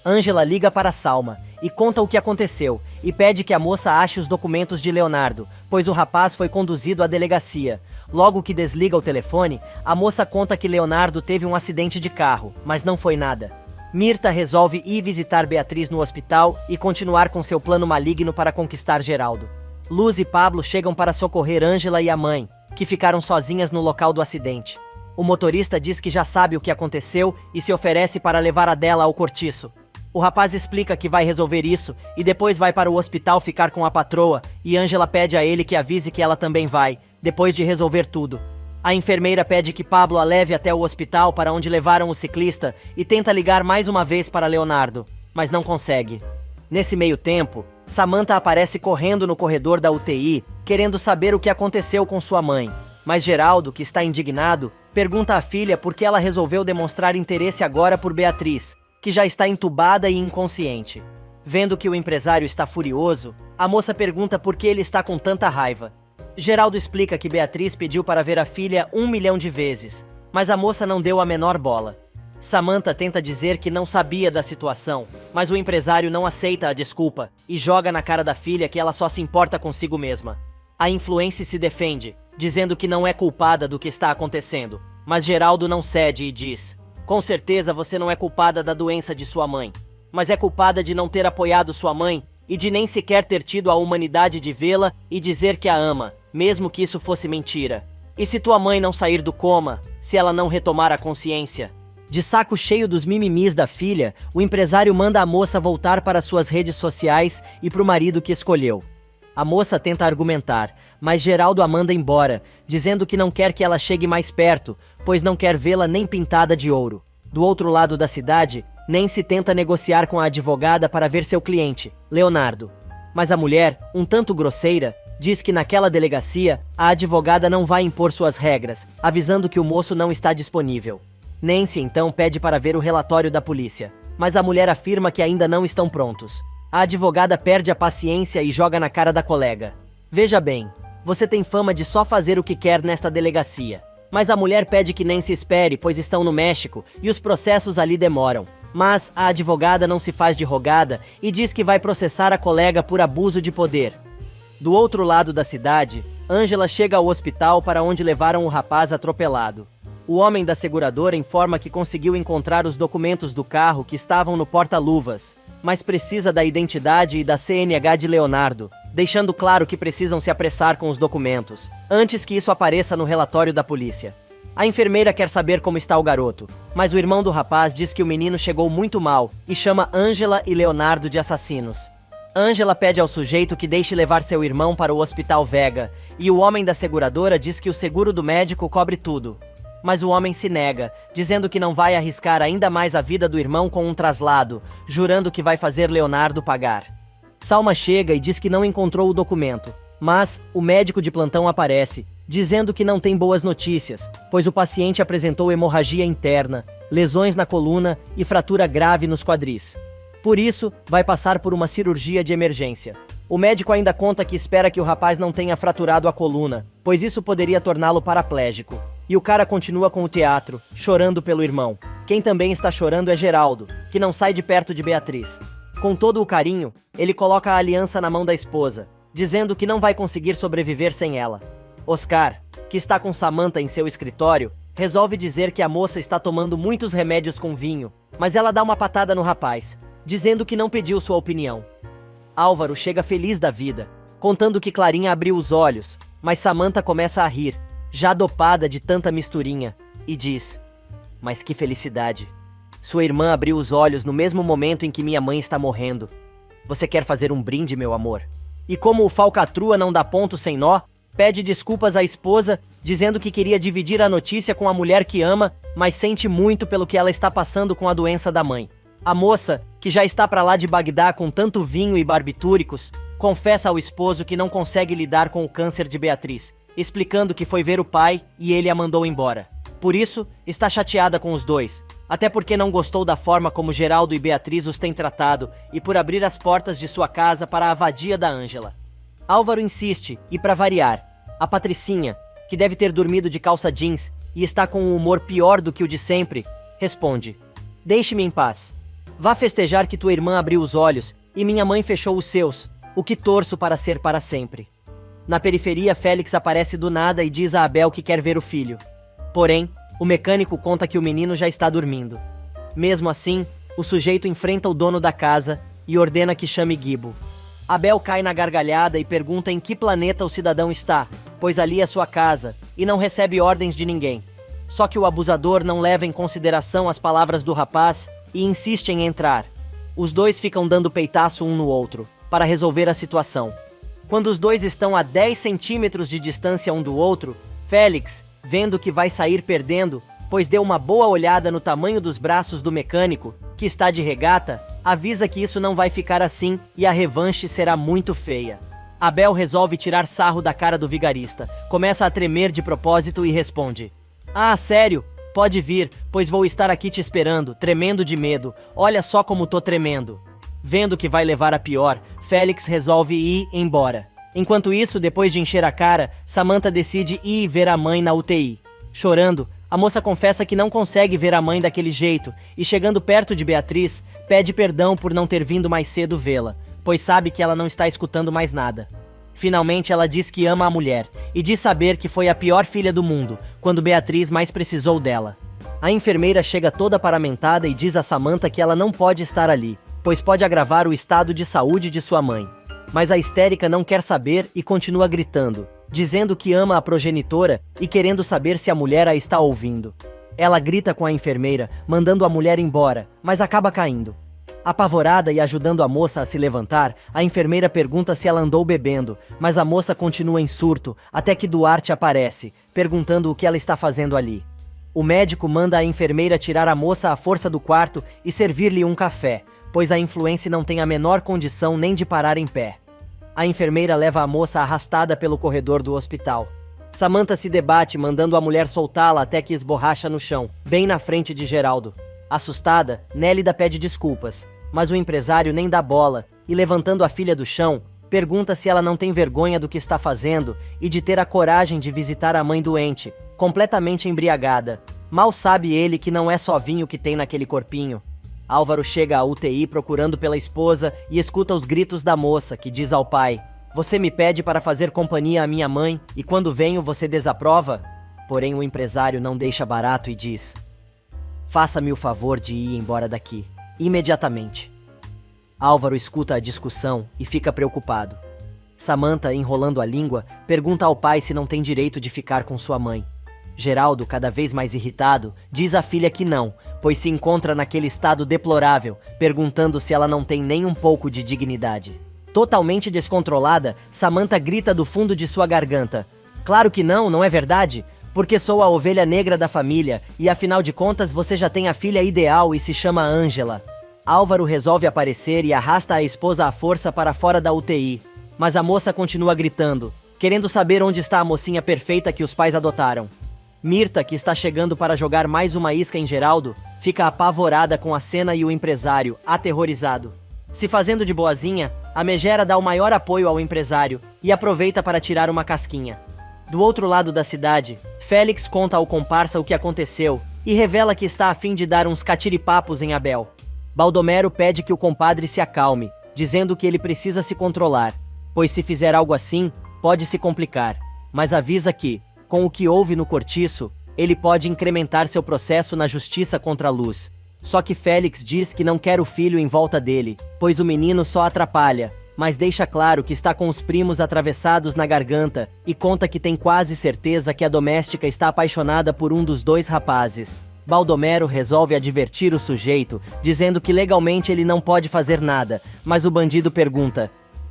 S1: Ângela liga para Salma e conta o que aconteceu e pede que a moça ache os documentos de Leonardo, pois o rapaz foi conduzido à delegacia. Logo que desliga o telefone, a moça conta que Leonardo teve um acidente de carro, mas não foi nada. Mirta resolve ir visitar Beatriz no hospital e continuar com seu plano maligno para conquistar Geraldo. Luz e Pablo chegam para socorrer Ângela e a mãe, que ficaram sozinhas no local do acidente. O motorista diz que já sabe o que aconteceu e se oferece para levar a dela ao cortiço. O rapaz explica que vai resolver isso e depois vai para o hospital ficar com a patroa e Ângela pede a ele que avise que ela também vai, depois de resolver tudo. A enfermeira pede que Pablo a leve até o hospital para onde levaram o ciclista e tenta ligar mais uma vez para Leonardo, mas não consegue. Nesse meio tempo, Samantha aparece correndo no corredor da UTI, querendo saber o que aconteceu com sua mãe. Mas Geraldo, que está indignado, pergunta à filha por que ela resolveu demonstrar interesse agora por Beatriz, que já está entubada e inconsciente. Vendo que o empresário está furioso, a moça pergunta por que ele está com tanta raiva. Geraldo explica que Beatriz pediu para ver a filha 1 milhão de vezes, mas a moça não deu a menor bola. Samantha tenta dizer que não sabia da situação, mas o empresário não aceita a desculpa e joga na cara da filha que ela só se importa consigo mesma. A influencer se defende, dizendo que não é culpada do que está acontecendo, mas Geraldo não cede e diz: "Com certeza você não é culpada da doença de sua mãe, mas é culpada de não ter apoiado sua mãe e de nem sequer ter tido a humanidade de vê-la e dizer que a ama, mesmo que isso fosse mentira. E se tua mãe não sair do coma, se ela não retomar a consciência?" De saco cheio dos mimimis da filha, o empresário manda a moça voltar para suas redes sociais e para o marido que escolheu. A moça tenta argumentar, mas Geraldo a manda embora, dizendo que não quer que ela chegue mais perto, pois não quer vê-la nem pintada de ouro. Do outro lado da cidade, Nancy tenta negociar com a advogada para ver seu cliente, Leonardo. Mas a mulher, um tanto grosseira, diz que naquela delegacia, a advogada não vai impor suas regras, avisando que o moço não está disponível. Nancy então pede para ver o relatório da polícia, mas a mulher afirma que ainda não estão prontos. A advogada perde a paciência e joga na cara da colega: "Veja bem, você tem fama de só fazer o que quer nesta delegacia." Mas a mulher pede que Nancy espere, pois estão no México e os processos ali demoram. Mas a advogada não se faz de rogada e diz que vai processar a colega por abuso de poder. Do outro lado da cidade, Ângela chega ao hospital para onde levaram o rapaz atropelado. O homem da seguradora informa que conseguiu encontrar os documentos do carro que estavam no porta-luvas, mas precisa da identidade e da CNH de Leonardo. deixando claro que precisam se apressar com os documentos, antes que isso apareça no relatório da polícia. A enfermeira quer saber como está o garoto, mas o irmão do rapaz diz que o menino chegou muito mal e chama Ângela e Leonardo de assassinos. Ângela pede ao sujeito que deixe levar seu irmão para o Hospital Vega, e o homem da seguradora diz que o seguro do médico cobre tudo. Mas o homem se nega, dizendo que não vai arriscar ainda mais a vida do irmão com um traslado, jurando que vai fazer Leonardo pagar. Salma chega e diz que não encontrou o documento, mas o médico de plantão aparece, dizendo que não tem boas notícias, pois o paciente apresentou hemorragia interna, lesões na coluna e fratura grave nos quadris. Por isso, vai passar por uma cirurgia de emergência. O médico ainda conta que espera que o rapaz não tenha fraturado a coluna, pois isso poderia torná-lo paraplégico. E o cara continua com o teatro, chorando pelo irmão. Quem também está chorando é Geraldo, que não sai de perto de Beatriz. Com todo o carinho, ele coloca a aliança na mão da esposa, dizendo que não vai conseguir sobreviver sem ela. Oscar, que está com Samantha em seu escritório, resolve dizer que a moça está tomando muitos remédios com vinho, mas ela dá uma patada no rapaz, dizendo que não pediu sua opinião. Álvaro chega feliz da vida, contando que Clarinha abriu os olhos, mas Samantha começa a rir, já dopada de tanta misturinha, e diz: "Mas que felicidade! Sua irmã abriu os olhos no mesmo momento em que minha mãe está morrendo. Você quer fazer um brinde, meu amor?" E como o falcatrua não dá ponto sem nó, pede desculpas à esposa, dizendo que queria dividir a notícia com a mulher que ama, mas sente muito pelo que ela está passando com a doença da mãe. A moça, que já está pra lá de Bagdá com tanto vinho e barbitúricos, confessa ao esposo que não consegue lidar com o câncer de Beatriz, explicando que foi ver o pai e ele a mandou embora. Por isso, está chateada com os dois, até porque não gostou da forma como Geraldo e Beatriz os têm tratado e por abrir as portas de sua casa para a vadia da Ângela. Álvaro insiste, e para variar, a Patricinha, que deve ter dormido de calça jeans e está com um humor pior do que o de sempre, responde: "Deixe-me em paz. Vá festejar que tua irmã abriu os olhos e minha mãe fechou os seus, o que torço para ser para sempre." Na periferia, Félix aparece do nada e diz a Abel que quer ver o filho. Porém, o mecânico conta que o menino já está dormindo. Mesmo assim, o sujeito enfrenta o dono da casa e ordena que chame Guibo. Abel cai na gargalhada e pergunta em que planeta o cidadão está, pois ali é sua casa, e não recebe ordens de ninguém. Só que o abusador não leva em consideração as palavras do rapaz e insiste em entrar. Os dois ficam dando peitaço um no outro, para resolver a situação. Quando os dois estão a 10 centímetros de distância um do outro, Félix, vendo que vai sair perdendo, pois deu uma boa olhada no tamanho dos braços do mecânico, que está de regata, avisa que isso não vai ficar assim e a revanche será muito feia. Abel resolve tirar sarro da cara do vigarista, começa a tremer de propósito e responde: "Ah, sério? Pode vir, pois vou estar aqui te esperando, tremendo de medo. Olha só como tô tremendo." Vendo que vai levar a pior, Félix resolve ir embora. Enquanto isso, depois de encher a cara, Samantha decide ir ver a mãe na UTI. Chorando, a moça confessa que não consegue ver a mãe daquele jeito e, chegando perto de Beatriz, pede perdão por não ter vindo mais cedo vê-la, pois sabe que ela não está escutando mais nada. Finalmente, ela diz que ama a mulher e diz saber que foi a pior filha do mundo, quando Beatriz mais precisou dela. A enfermeira chega toda paramentada e diz a Samantha que ela não pode estar ali, pois pode agravar o estado de saúde de sua mãe. Mas a histérica não quer saber e continua gritando, dizendo que ama a progenitora e querendo saber se a mulher a está ouvindo. Ela grita com a enfermeira, mandando a mulher embora, mas acaba caindo. Apavorada e ajudando a moça a se levantar, a enfermeira pergunta se ela andou bebendo, mas a moça continua em surto, até que Duarte aparece, perguntando o que ela está fazendo ali. O médico manda a enfermeira tirar a moça à força do quarto e servir-lhe um café, pois a influencer não tem a menor condição nem de parar em pé. A enfermeira leva a moça arrastada pelo corredor do hospital. Samantha se debate, mandando a mulher soltá-la até que esborracha no chão, bem na frente de Geraldo. Assustada, Nélida pede desculpas, mas o empresário nem dá bola e, levantando a filha do chão, pergunta se ela não tem vergonha do que está fazendo e de ter a coragem de visitar a mãe doente, completamente embriagada. Mal sabe ele que não é só vinho que tem naquele corpinho. Álvaro chega à UTI procurando pela esposa e escuta os gritos da moça, que diz ao pai: "Você me pede para fazer companhia à minha mãe e quando venho você desaprova?" Porém o empresário não deixa barato e diz: "Faça-me o favor de ir embora daqui, imediatamente." Álvaro escuta a discussão e fica preocupado. Samantha, enrolando a língua, pergunta ao pai se não tem direito de ficar com sua mãe. Geraldo, cada vez mais irritado, diz à filha que não, pois se encontra naquele estado deplorável, perguntando se ela não tem nem um pouco de dignidade. Totalmente descontrolada, Samantha grita do fundo de sua garganta: "Claro que não, não é verdade? Porque sou a ovelha negra da família e afinal de contas você já tem a filha ideal e se chama Ângela." Álvaro resolve aparecer e arrasta a esposa à força para fora da UTI, mas a moça continua gritando, querendo saber onde está a mocinha perfeita que os pais adotaram. Mirta, que está chegando para jogar mais uma isca em Geraldo, fica apavorada com a cena e o empresário, aterrorizado. Se fazendo de boazinha, a megera dá o maior apoio ao empresário e aproveita para tirar uma casquinha. Do outro lado da cidade, Félix conta ao comparsa o que aconteceu e revela que está a fim de dar uns catiripapos em Abel. Baldomero pede que o compadre se acalme, dizendo que ele precisa se controlar, pois se fizer algo assim, pode se complicar, mas avisa que, com o que houve no cortiço, ele pode incrementar seu processo na justiça contra a Luz. Só que Félix diz que não quer o filho em volta dele, pois o menino só atrapalha, mas deixa claro que está com os primos atravessados na garganta e conta que tem quase certeza que a doméstica está apaixonada por um dos dois rapazes. Baldomero resolve advertir o sujeito, dizendo que legalmente ele não pode fazer nada, mas o bandido pergunta: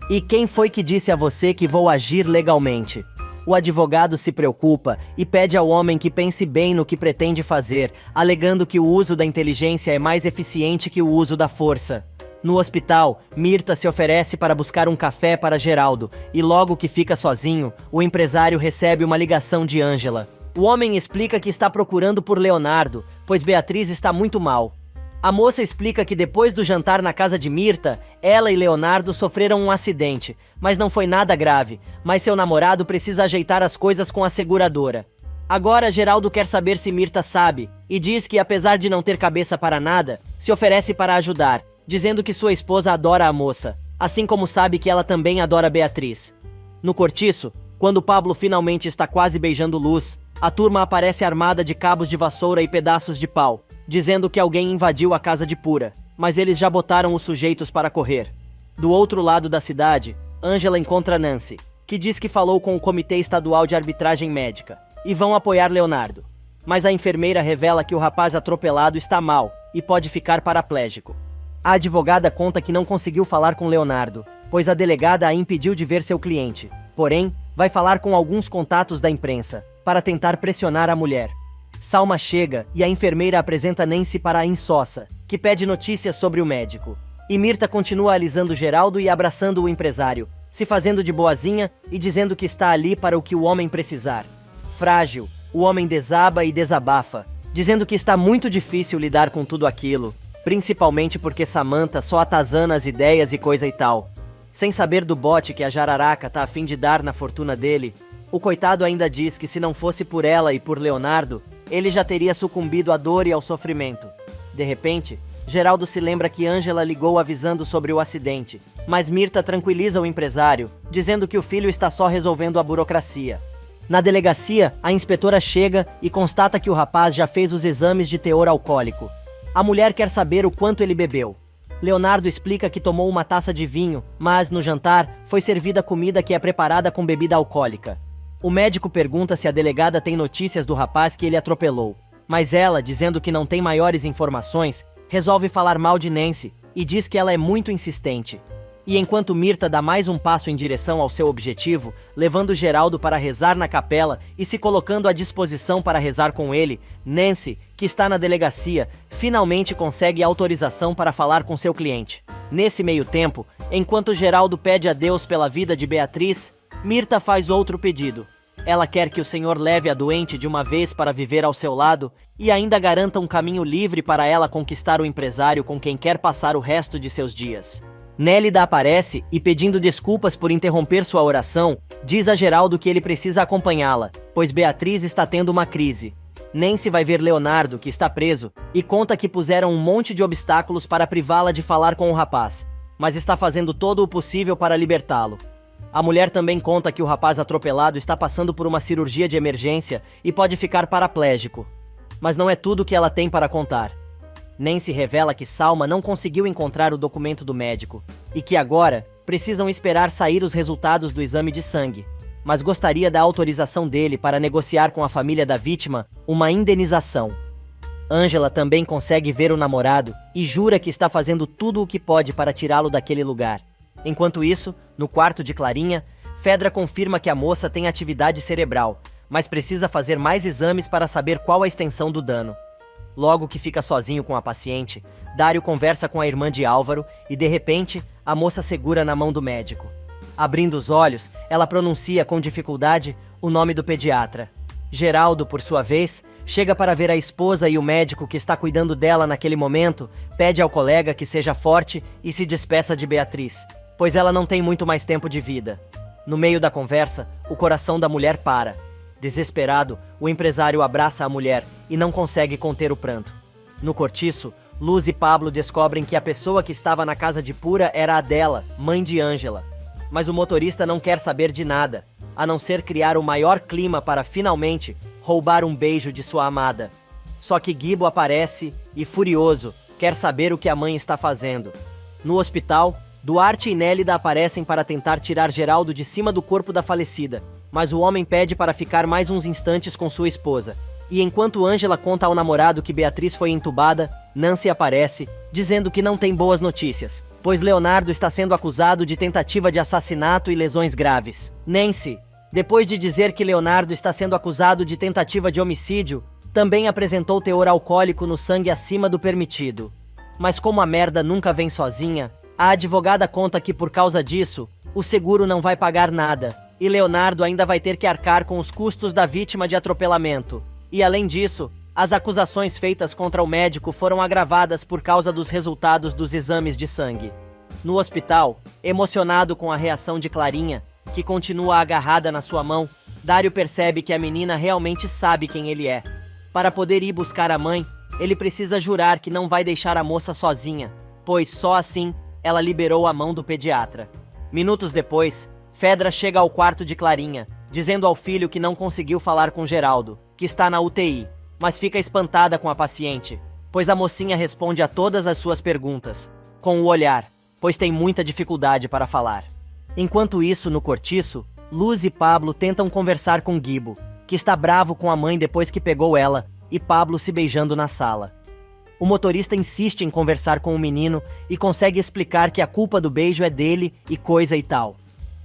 S1: "E quem foi que disse a você que vou agir legalmente?" O advogado se preocupa e pede ao homem que pense bem no que pretende fazer, alegando que o uso da inteligência é mais eficiente que o uso da força. No hospital, Mirta se oferece para buscar um café para Geraldo, e logo que fica sozinho, o empresário recebe uma ligação de Ângela. O homem explica que está procurando por Leonardo, pois Beatriz está muito mal. A moça explica que depois do jantar na casa de Mirta, ela e Leonardo sofreram um acidente, mas não foi nada grave, mas seu namorado precisa ajeitar as coisas com a seguradora. Agora Geraldo quer saber se Mirta sabe, e diz que apesar de não ter cabeça para nada, se oferece para ajudar, dizendo que sua esposa adora a moça, assim como sabe que ela também adora Beatriz. No cortiço, quando Pablo finalmente está quase beijando Luz, a turma aparece armada de cabos de vassoura e pedaços de pau, dizendo que alguém invadiu a casa de Pura, mas eles já botaram os sujeitos para correr. Do outro lado da cidade, Ângela encontra Nancy, que diz que falou com o Comitê Estadual de Arbitragem Médica, e vão apoiar Leonardo. Mas a enfermeira revela que o rapaz atropelado está mal e pode ficar paraplégico. A advogada conta que não conseguiu falar com Leonardo, pois a delegada a impediu de ver seu cliente. Porém, vai falar com alguns contatos da imprensa, para tentar pressionar a mulher. Salma chega e a enfermeira apresenta Nancy para a insossa, que pede notícias sobre o médico. E Mirta continua alisando Geraldo e abraçando o empresário, se fazendo de boazinha e dizendo que está ali para o que o homem precisar. Frágil, o homem desaba e desabafa, dizendo que está muito difícil lidar com tudo aquilo, principalmente porque Samantha só atazana as ideias e coisa e tal. Sem saber do bote que a jararaca tá a fim de dar na fortuna dele, o coitado ainda diz que se não fosse por ela e por Leonardo, ele já teria sucumbido à dor e ao sofrimento. De repente, Geraldo se lembra que Ângela ligou avisando sobre o acidente, mas Mirta tranquiliza o empresário, dizendo que o filho está só resolvendo a burocracia. Na delegacia, a inspetora chega e constata que o rapaz já fez os exames de teor alcoólico. A mulher quer saber o quanto ele bebeu. Leonardo explica que tomou uma taça de vinho, mas no jantar foi servida comida que é preparada com bebida alcoólica. O médico pergunta se a delegada tem notícias do rapaz que ele atropelou, mas ela, dizendo que não tem maiores informações, resolve falar mal de Nancy e diz que ela é muito insistente. E enquanto Mirta dá mais um passo em direção ao seu objetivo, levando Geraldo para rezar na capela e se colocando à disposição para rezar com ele, Nancy, que está na delegacia, finalmente consegue autorização para falar com seu cliente. Nesse meio tempo, enquanto Geraldo pede a Deus pela vida de Beatriz, Mirta faz outro pedido. Ela quer que o Senhor leve a doente de uma vez para viver ao seu lado e ainda garanta um caminho livre para ela conquistar o empresário com quem quer passar o resto de seus dias. Nélida aparece e, pedindo desculpas por interromper sua oração, diz a Geraldo que ele precisa acompanhá-la, pois Beatriz está tendo uma crise. Nancy vai ver Leonardo, que está preso, e conta que puseram um monte de obstáculos para privá-la de falar com o rapaz, mas está fazendo todo o possível para libertá-lo. A mulher também conta que o rapaz atropelado está passando por uma cirurgia de emergência e pode ficar paraplégico. Mas não é tudo que ela tem para contar. Nancy revela que Salma não conseguiu encontrar o documento do médico e que agora precisam esperar sair os resultados do exame de sangue, mas gostaria da autorização dele para negociar com a família da vítima uma indenização. Angela também consegue ver o namorado e jura que está fazendo tudo o que pode para tirá-lo daquele lugar. Enquanto isso, no quarto de Clarinha, Fedra confirma que a moça tem atividade cerebral, mas precisa fazer mais exames para saber qual a extensão do dano. Logo que fica sozinho com a paciente, Dário conversa com a irmã de Álvaro e, de repente, a moça segura na mão do médico. Abrindo os olhos, ela pronuncia com dificuldade o nome do pediatra. Geraldo, por sua vez, chega para ver a esposa e o médico que está cuidando dela naquele momento, pede ao colega que seja forte e se despeça de Beatriz, pois ela não tem muito mais tempo de vida. No meio da conversa, o coração da mulher para. Desesperado, o empresário abraça a mulher e não consegue conter o pranto. No cortiço, Luz e Pablo descobrem que a pessoa que estava na casa de Pura era a Adela, mãe de Ângela. Mas o motorista não quer saber de nada, a não ser criar o maior clima para finalmente roubar um beijo de sua amada. Só que Gibo aparece e, furioso, quer saber o que a mãe está fazendo. No hospital, Duarte e Nélida aparecem para tentar tirar Geraldo de cima do corpo da falecida, mas o homem pede para ficar mais uns instantes com sua esposa. E enquanto Ângela conta ao namorado que Beatriz foi entubada, Nancy aparece, dizendo que não tem boas notícias, pois Leonardo está sendo acusado de tentativa de assassinato e lesões graves. Nancy, depois de dizer que Leonardo está sendo acusado de tentativa de homicídio, também apresentou teor alcoólico no sangue acima do permitido. Mas como a merda nunca vem sozinha, a advogada conta que por causa disso, o seguro não vai pagar nada, e Leonardo ainda vai ter que arcar com os custos da vítima de atropelamento. E além disso, as acusações feitas contra o médico foram agravadas por causa dos resultados dos exames de sangue. No hospital, emocionado com a reação de Clarinha, que continua agarrada na sua mão, Dário percebe que a menina realmente sabe quem ele é. Para poder ir buscar a mãe, ele precisa jurar que não vai deixar a moça sozinha, pois só assim ela liberou a mão do pediatra. Minutos depois, Fedra chega ao quarto de Clarinha, dizendo ao filho que não conseguiu falar com Geraldo, que está na UTI, mas fica espantada com a paciente, pois a mocinha responde a todas as suas perguntas, com o olhar, pois tem muita dificuldade para falar. Enquanto isso, no cortiço, Luz e Pablo tentam conversar com Gibo, que está bravo com a mãe depois que pegou ela, e Pablo se beijando na sala. O motorista insiste em conversar com o menino e consegue explicar que a culpa do beijo é dele e coisa e tal.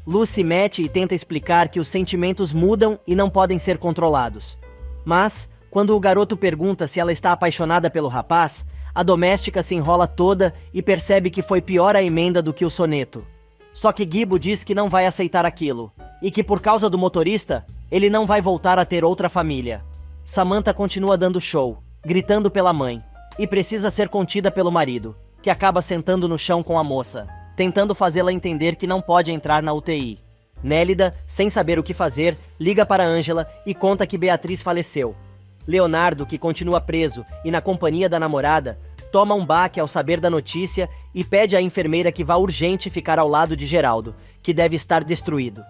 S1: Luz se mete e tenta explicar que os sentimentos mudam e não podem ser controlados. Mas, quando o garoto pergunta se ela está apaixonada pelo rapaz, a doméstica se enrola toda e percebe que foi pior a emenda do que o soneto. Só que Gibo diz que não vai aceitar aquilo, e que por causa do motorista, ele não vai voltar a ter outra família. Samantha continua dando show, gritando pela mãe, e precisa ser contida pelo marido, que acaba sentando no chão com a moça, tentando fazê-la entender que não pode entrar na UTI. Nélida, sem saber o que fazer, liga para Ângela e conta que Beatriz faleceu. Leonardo, que continua preso e na companhia da namorada, toma um baque ao saber da notícia e pede à enfermeira que vá urgente ficar ao lado de Geraldo, que deve estar destruído.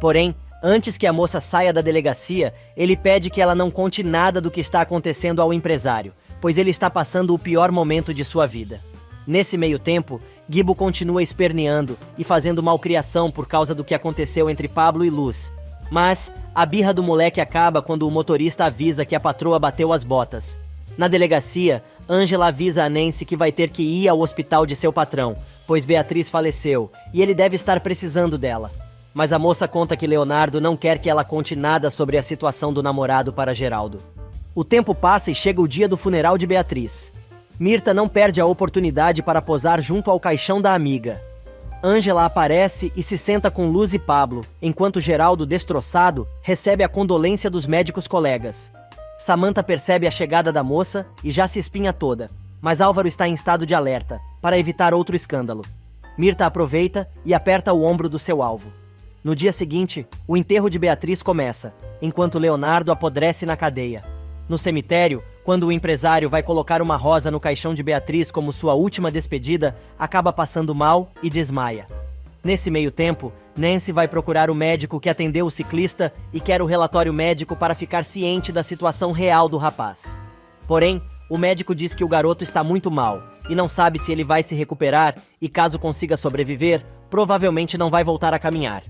S1: Porém, antes que a moça saia da delegacia, ele pede que ela não conte nada do que está acontecendo ao empresário, pois ele está passando o pior momento de sua vida. Nesse meio tempo, Gibo continua esperneando e fazendo malcriação por causa do que aconteceu entre Pablo e Luz. Mas a birra do moleque acaba quando o motorista avisa que a patroa bateu as botas. Na delegacia, Ângela avisa a Nancy que vai ter que ir ao hospital de seu patrão, pois Beatriz faleceu e ele deve estar precisando dela. Mas a moça conta que Leonardo não quer que ela conte nada sobre a situação do namorado para Geraldo. O tempo passa e chega o dia do funeral de Beatriz. Mirta não perde a oportunidade para posar junto ao caixão da amiga. Ângela aparece e se senta com Luz e Pablo, enquanto Geraldo, destroçado, recebe a condolência dos médicos colegas. Samantha percebe a chegada da moça e já se espinha toda, mas Álvaro está em estado de alerta, para evitar outro escândalo. Mirta aproveita e aperta o ombro do seu alvo. No dia seguinte, o enterro de Beatriz começa, enquanto Leonardo apodrece na cadeia. No cemitério, quando o empresário vai colocar uma rosa no caixão de Beatriz como sua última despedida, acaba passando mal e desmaia. Nesse meio tempo, Nancy vai procurar o médico que atendeu o ciclista e quer o relatório médico para ficar ciente da situação real do rapaz. Porém, o médico diz que o garoto está muito mal e não sabe se ele vai se recuperar e, caso consiga sobreviver, provavelmente não vai voltar a caminhar.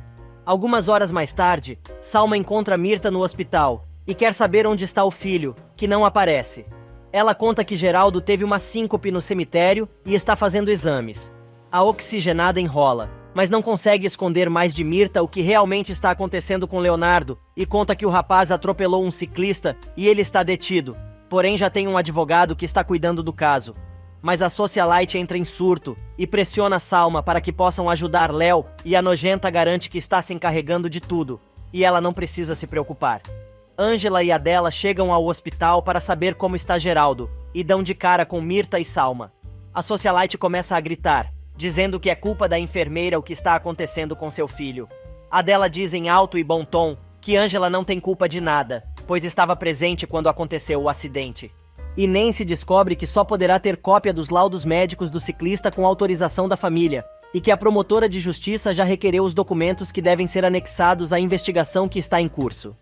S1: Algumas horas mais tarde, Salma encontra Mirta no hospital e quer saber onde está o filho, que não aparece. Ela conta que Geraldo teve uma síncope no cemitério e está fazendo exames. A oxigenada enrola, mas não consegue esconder mais de Mirta o que realmente está acontecendo com Leonardo e conta que o rapaz atropelou um ciclista e ele está detido, porém já tem um advogado que está cuidando do caso. Mas a socialite entra em surto e pressiona Salma para que possam ajudar Léo e a nojenta garante que está se encarregando de tudo e ela não precisa se preocupar. Ângela e Adela chegam ao hospital para saber como está Geraldo e dão de cara com Mirta e Salma. A socialite começa a gritar, dizendo que é culpa da enfermeira o que está acontecendo com seu filho. Adela diz em alto e bom tom que Ângela não tem culpa de nada, pois estava presente quando aconteceu o acidente. E Nancy descobre que só poderá ter cópia dos laudos médicos do ciclista com autorização da família, e que a promotora de justiça já requereu os documentos que devem ser anexados à investigação que está em curso.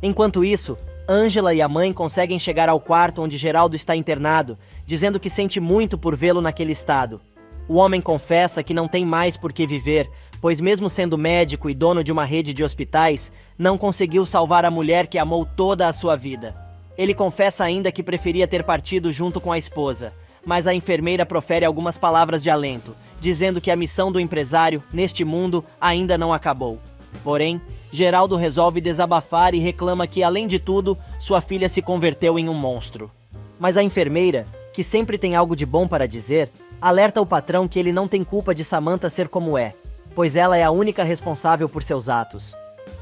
S1: Enquanto isso, Ângela e a mãe conseguem chegar ao quarto onde Geraldo está internado, dizendo que sente muito por vê-lo naquele estado. O homem confessa que não tem mais por que viver, pois mesmo sendo médico e dono de uma rede de hospitais, não conseguiu salvar a mulher que amou toda a sua vida. Ele confessa ainda que preferia ter partido junto com a esposa, mas a enfermeira profere algumas palavras de alento, dizendo que a missão do empresário, neste mundo, ainda não acabou. Porém, Geraldo resolve desabafar e reclama que, além de tudo, sua filha se converteu em um monstro. Mas a enfermeira, que sempre tem algo de bom para dizer, alerta o patrão que ele não tem culpa de Samantha ser como é, pois ela é a única responsável por seus atos.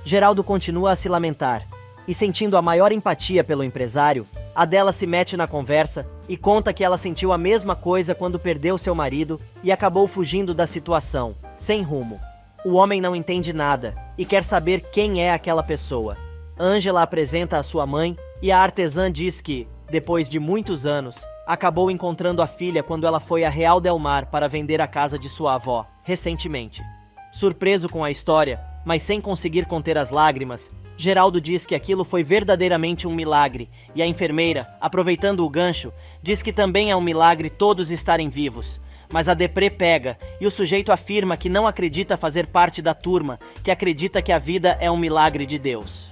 S1: Geraldo continua a se lamentar, e sentindo a maior empatia pelo empresário, Adela se mete na conversa e conta que ela sentiu a mesma coisa quando perdeu seu marido e acabou fugindo da situação, sem rumo. O homem não entende nada e quer saber quem é aquela pessoa. Ângela apresenta a sua mãe e a artesã diz que, depois de muitos anos, acabou encontrando a filha quando ela foi a Real del Mar para vender a casa de sua avó, recentemente. Surpreso com a história, mas sem conseguir conter as lágrimas, Geraldo diz que aquilo foi verdadeiramente um milagre, e a enfermeira, aproveitando o gancho, diz que também é um milagre todos estarem vivos. Mas a deprê pega, e o sujeito afirma que não acredita fazer parte da turma, que acredita que a vida é um milagre de Deus.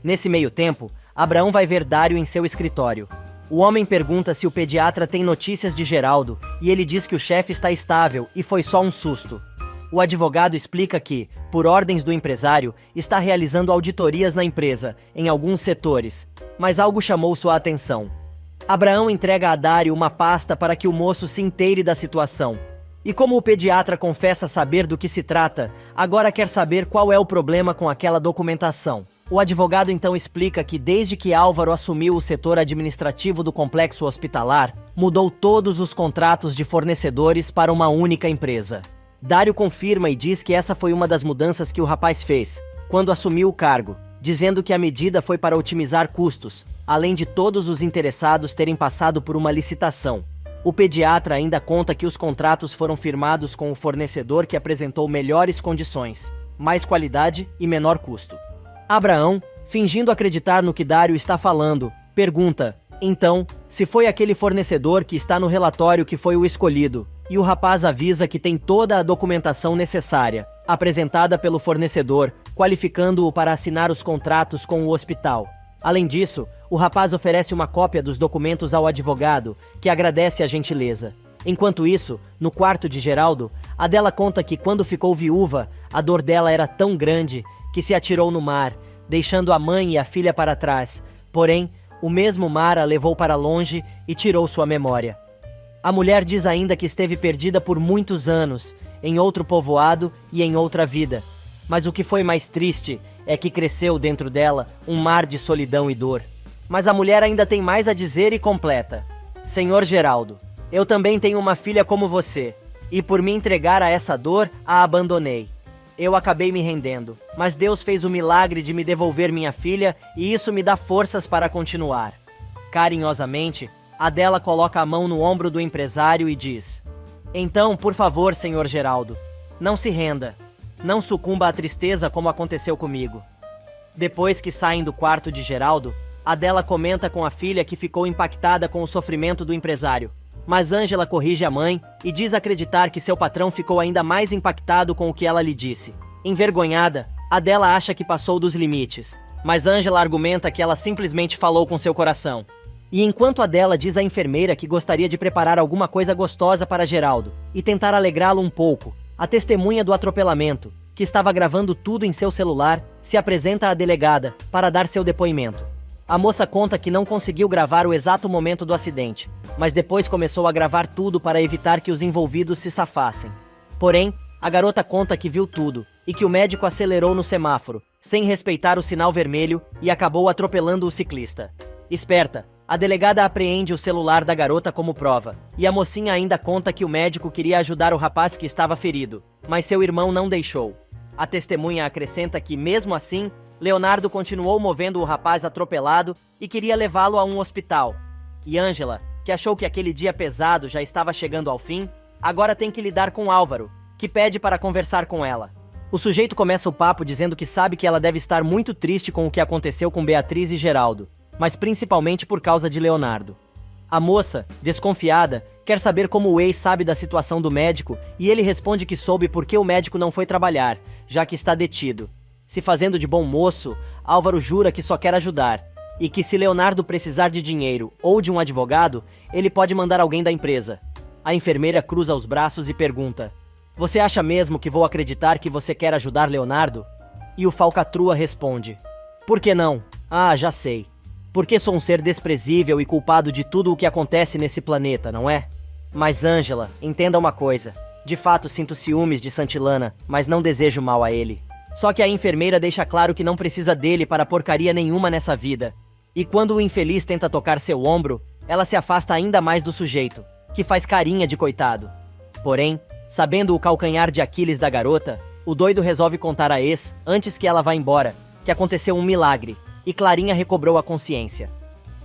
S1: Nesse meio tempo, Abraão vai ver Dário em seu escritório. O homem pergunta se o pediatra tem notícias de Geraldo, e ele diz que o chefe está estável e foi só um susto. O advogado explica que, por ordens do empresário, está realizando auditorias na empresa, em alguns setores, mas algo chamou sua atenção. Abraão entrega a Dário uma pasta para que o moço se inteire da situação. E como o pediatra confessa saber do que se trata, agora quer saber qual é o problema com aquela documentação. O advogado então explica que desde que Álvaro assumiu o setor administrativo do complexo hospitalar, mudou todos os contratos de fornecedores para uma única empresa. Dário confirma e diz que essa foi uma das mudanças que o rapaz fez, quando assumiu o cargo, dizendo que a medida foi para otimizar custos, além de todos os interessados terem passado por uma licitação. O pediatra ainda conta que os contratos foram firmados com o fornecedor que apresentou melhores condições, mais qualidade e menor custo. Abraão, fingindo acreditar no que Dário está falando, pergunta, então, se foi aquele fornecedor que está no relatório que foi o escolhido, e o rapaz avisa que tem toda a documentação necessária, apresentada pelo fornecedor, qualificando-o para assinar os contratos com o hospital. Além disso, o rapaz oferece uma cópia dos documentos ao advogado, que agradece a gentileza. Enquanto isso, no quarto de Geraldo, Adela conta que quando ficou viúva, a dor dela era tão grande que se atirou no mar, deixando a mãe e a filha para trás. Porém, o mesmo mar a levou para longe e tirou sua memória. A mulher diz ainda que esteve perdida por muitos anos, em outro povoado e em outra vida. Mas o que foi mais triste é que cresceu dentro dela um mar de solidão e dor. Mas a mulher ainda tem mais a dizer e completa. Senhor Geraldo, eu também tenho uma filha como você, e por me entregar a essa dor, a abandonei. Eu acabei me rendendo, mas Deus fez o milagre de me devolver minha filha e isso me dá forças para continuar. Carinhosamente, Adela coloca a mão no ombro do empresário e diz: então, por favor, senhor Geraldo, não se renda. Não sucumba à tristeza como aconteceu comigo. Depois que saem do quarto de Geraldo, Adela comenta com a filha que ficou impactada com o sofrimento do empresário. Mas Ângela corrige a mãe e diz acreditar que seu patrão ficou ainda mais impactado com o que ela lhe disse. Envergonhada, Adela acha que passou dos limites, mas Ângela argumenta que ela simplesmente falou com seu coração. E enquanto Adela diz à enfermeira que gostaria de preparar alguma coisa gostosa para Geraldo e tentar alegrá-lo um pouco, a testemunha do atropelamento, que estava gravando tudo em seu celular, se apresenta à delegada para dar seu depoimento. A moça conta que não conseguiu gravar o exato momento do acidente, mas depois começou a gravar tudo para evitar que os envolvidos se safassem. Porém, a garota conta que viu tudo e que o médico acelerou no semáforo, sem respeitar o sinal vermelho e acabou atropelando o ciclista. Esperta, a delegada apreende o celular da garota como prova, e a mocinha ainda conta que o médico queria ajudar o rapaz que estava ferido, mas seu irmão não deixou. A testemunha acrescenta que, mesmo assim, Leonardo continuou movendo o rapaz atropelado e queria levá-lo a um hospital. E Ângela, que achou que aquele dia pesado já estava chegando ao fim, agora tem que lidar com Álvaro, que pede para conversar com ela. O sujeito começa o papo dizendo que sabe que ela deve estar muito triste com o que aconteceu com Beatriz e Geraldo, mas principalmente por causa de Leonardo. A moça, desconfiada, quer saber como o ex sabe da situação do médico e ele responde que soube porque o médico não foi trabalhar, já que está detido. Se fazendo de bom moço, Álvaro jura que só quer ajudar e que se Leonardo precisar de dinheiro ou de um advogado, ele pode mandar alguém da empresa. A enfermeira cruza os braços e pergunta: "Você acha mesmo que vou acreditar que você quer ajudar Leonardo?" E o falcatrua responde: "Por que não? Ah, já sei. Porque sou um ser desprezível e culpado de tudo o que acontece nesse planeta, não é? Mas Ângela, entenda uma coisa. De fato sinto ciúmes de Santilana, mas não desejo mal a ele. Só que a enfermeira deixa claro que não precisa dele para porcaria nenhuma nessa vida. E quando o infeliz tenta tocar seu ombro, ela se afasta ainda mais do sujeito, que faz carinha de coitado. Porém, sabendo o calcanhar de Aquiles da garota, o doido resolve contar a ex, antes que ela vá embora, que aconteceu um milagre, e Clarinha recobrou a consciência.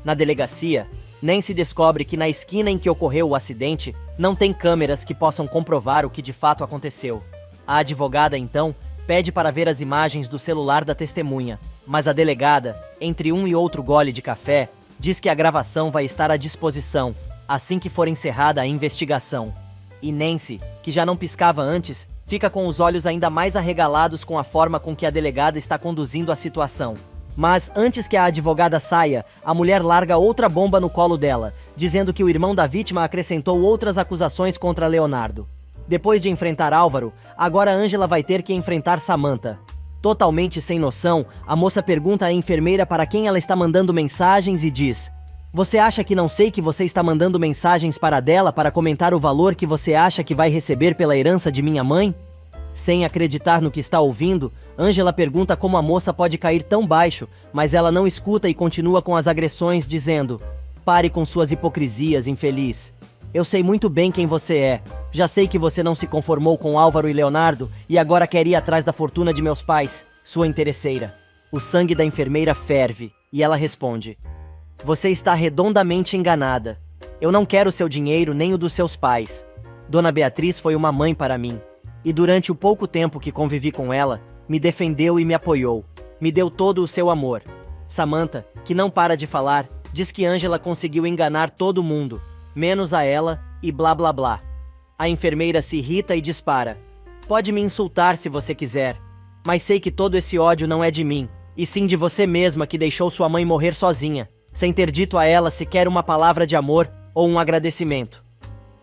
S1: Na delegacia, Nancy descobre que na esquina em que ocorreu o acidente, não tem câmeras que possam comprovar o que de fato aconteceu. A advogada, então, pede para ver as imagens do celular da testemunha, mas a delegada, entre um e outro gole de café, diz que a gravação vai estar à disposição, assim que for encerrada a investigação. E Nancy, que já não piscava antes, fica com os olhos ainda mais arregalados com a forma com que a delegada está conduzindo a situação. Mas antes que a advogada saia, a mulher larga outra bomba no colo dela, dizendo que o irmão da vítima acrescentou outras acusações contra Leonardo. Depois de enfrentar Álvaro, agora Ângela vai ter que enfrentar Samantha. Totalmente sem noção, a moça pergunta à enfermeira para quem ela está mandando mensagens e diz: "Você acha que não sei que você está mandando mensagens para dela para comentar o valor que você acha que vai receber pela herança de minha mãe?" Sem acreditar no que está ouvindo, Ângela pergunta como a moça pode cair tão baixo, mas ela não escuta e continua com as agressões, dizendo: "Pare com suas hipocrisias, infeliz. Eu sei muito bem quem você é. Já sei que você não se conformou com Álvaro e Leonardo e agora quer ir atrás da fortuna de meus pais, sua interesseira." O sangue da enfermeira ferve e ela responde: "Você está redondamente enganada. Eu não quero seu dinheiro nem o dos seus pais. Dona Beatriz foi uma mãe para mim. E durante o pouco tempo que convivi com ela, me defendeu e me apoiou. Me deu todo o seu amor." Samantha, que não para de falar, diz que Ângela conseguiu enganar todo mundo, menos a ela e blá blá blá. A enfermeira se irrita e dispara: "Pode me insultar se você quiser, mas sei que todo esse ódio não é de mim, e sim de você mesma que deixou sua mãe morrer sozinha, sem ter dito a ela sequer uma palavra de amor ou um agradecimento."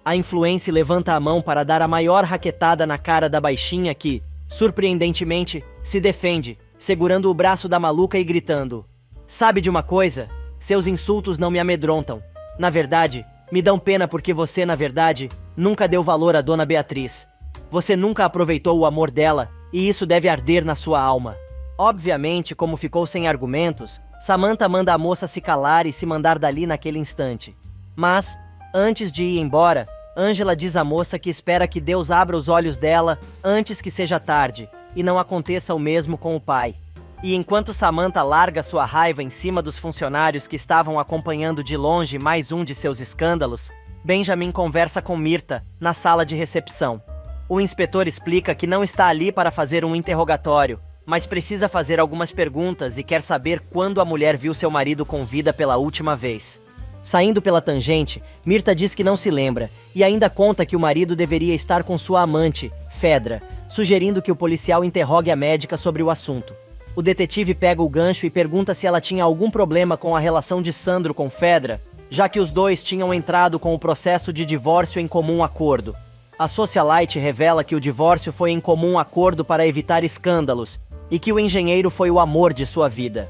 S1: A influencer levanta a mão para dar a maior raquetada na cara da baixinha que, surpreendentemente, se defende, segurando o braço da maluca e gritando: "Sabe de uma coisa? Seus insultos não me amedrontam. Na verdade, me dão pena porque você, na verdade, nunca deu valor à Dona Beatriz. Você nunca aproveitou o amor dela e isso deve arder na sua alma." Obviamente, como ficou sem argumentos, Samantha manda a moça se calar e se mandar dali naquele instante. Mas, antes de ir embora, Ângela diz à moça que espera que Deus abra os olhos dela antes que seja tarde, e não aconteça o mesmo com o pai. E enquanto Samantha larga sua raiva em cima dos funcionários que estavam acompanhando de longe mais um de seus escândalos, Benjamin conversa com Mirta, na sala de recepção. O inspetor explica que não está ali para fazer um interrogatório, mas precisa fazer algumas perguntas e quer saber quando a mulher viu seu marido com vida pela última vez. Saindo pela tangente, Mirta diz que não se lembra, e ainda conta que o marido deveria estar com sua amante, Fedra, sugerindo que o policial interrogue a médica sobre o assunto. O detetive pega o gancho e pergunta se ela tinha algum problema com a relação de Sandro com Fedra, já que os dois tinham entrado com o processo de divórcio em comum acordo. A socialite revela que o divórcio foi em comum acordo para evitar escândalos, e que o engenheiro foi o amor de sua vida.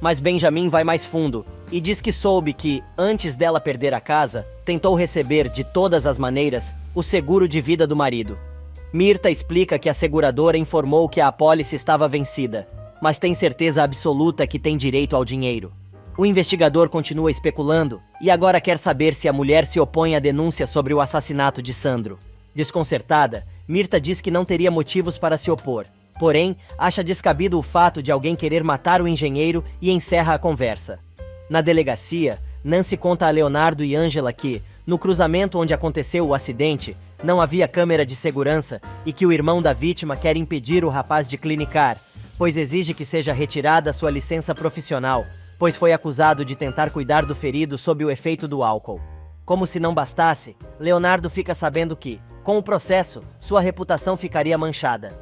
S1: Mas Benjamin vai mais fundo, e diz que soube que, antes dela perder a casa, tentou receber, de todas as maneiras, o seguro de vida do marido. Mirta explica que a seguradora informou que a apólice estava vencida, mas tem certeza absoluta que tem direito ao dinheiro. O investigador continua especulando, e agora quer saber se a mulher se opõe à denúncia sobre o assassinato de Sandro. Desconcertada, Mirta diz que não teria motivos para se opor. Porém, acha descabido o fato de alguém querer matar o engenheiro e encerra a conversa. Na delegacia, Nancy conta a Leonardo e Ângela que, no cruzamento onde aconteceu o acidente, não havia câmera de segurança e que o irmão da vítima quer impedir o rapaz de clinicar, pois exige que seja retirada sua licença profissional, pois foi acusado de tentar cuidar do ferido sob o efeito do álcool. Como se não bastasse, Leonardo fica sabendo que, com o processo, sua reputação ficaria manchada.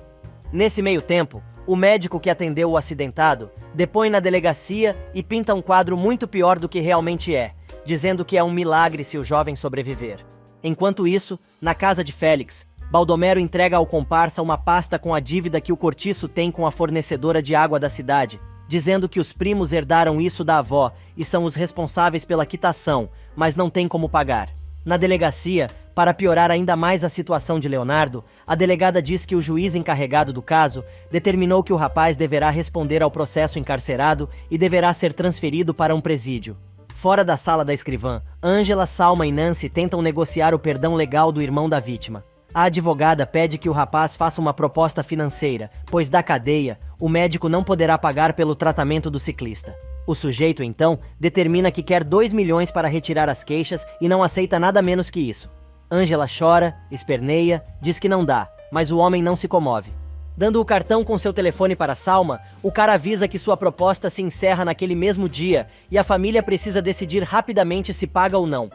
S1: Nesse meio tempo, o médico que atendeu o acidentado depõe na delegacia e pinta um quadro muito pior do que realmente é, dizendo que é um milagre se o jovem sobreviver. Enquanto isso, na casa de Félix, Baldomero entrega ao comparsa uma pasta com a dívida que o cortiço tem com a fornecedora de água da cidade, dizendo que os primos herdaram isso da avó e são os responsáveis pela quitação, mas não tem como pagar. Na delegacia, para piorar ainda mais a situação de Leonardo, a delegada diz que o juiz encarregado do caso determinou que o rapaz deverá responder ao processo encarcerado e deverá ser transferido para um presídio. Fora da sala da escrivã, Ângela, Salma e Nancy tentam negociar o perdão legal do irmão da vítima. A advogada pede que o rapaz faça uma proposta financeira, pois da cadeia, o médico não poderá pagar pelo tratamento do ciclista. O sujeito, então, determina que quer 2 milhões para retirar as queixas e não aceita nada menos que isso. Ângela chora, esperneia, diz que não dá, mas o homem não se comove. Dando o cartão com seu telefone para Salma, o cara avisa que sua proposta se encerra naquele mesmo dia e a família precisa decidir rapidamente se paga ou não.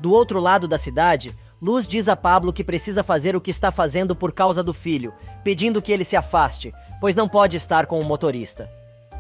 S1: Do outro lado da cidade, Luz diz a Pablo que precisa fazer o que está fazendo por causa do filho, pedindo que ele se afaste, pois não pode estar com o motorista.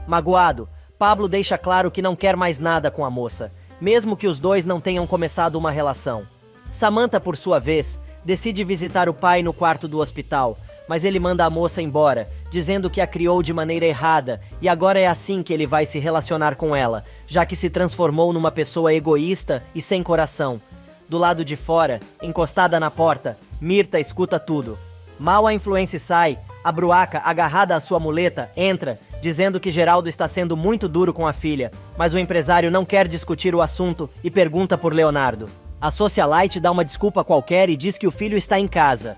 S1: Magoado, Pablo deixa claro que não quer mais nada com a moça, mesmo que os dois não tenham começado uma relação. Samantha, por sua vez, decide visitar o pai no quarto do hospital, mas ele manda a moça embora, dizendo que a criou de maneira errada e agora é assim que ele vai se relacionar com ela, já que se transformou numa pessoa egoísta e sem coração. Do lado de fora, encostada na porta, Mirta escuta tudo. Mal a influência sai, a Bruaca, agarrada à sua muleta, entra, dizendo que Geraldo está sendo muito duro com a filha, mas o empresário não quer discutir o assunto e pergunta por Leonardo. A socialite dá uma desculpa qualquer e diz que o filho está em casa.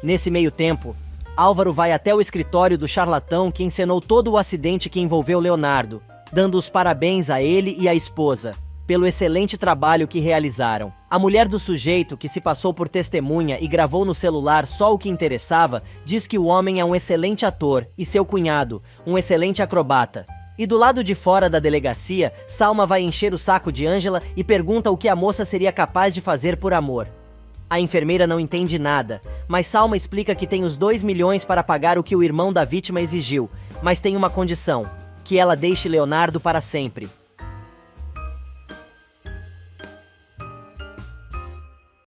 S1: Nesse meio tempo, Álvaro vai até o escritório do charlatão que encenou todo o acidente que envolveu Leonardo, dando os parabéns a ele e à esposa, pelo excelente trabalho que realizaram. A mulher do sujeito, que se passou por testemunha e gravou no celular só o que interessava, diz que o homem é um excelente ator e seu cunhado, um excelente acrobata. E do lado de fora da delegacia, Salma vai encher o saco de Ângela e pergunta o que a moça seria capaz de fazer por amor. A enfermeira não entende nada, mas Salma explica que tem os 2 milhões para pagar o que o irmão da vítima exigiu, mas tem uma condição, que ela deixe Leonardo para sempre.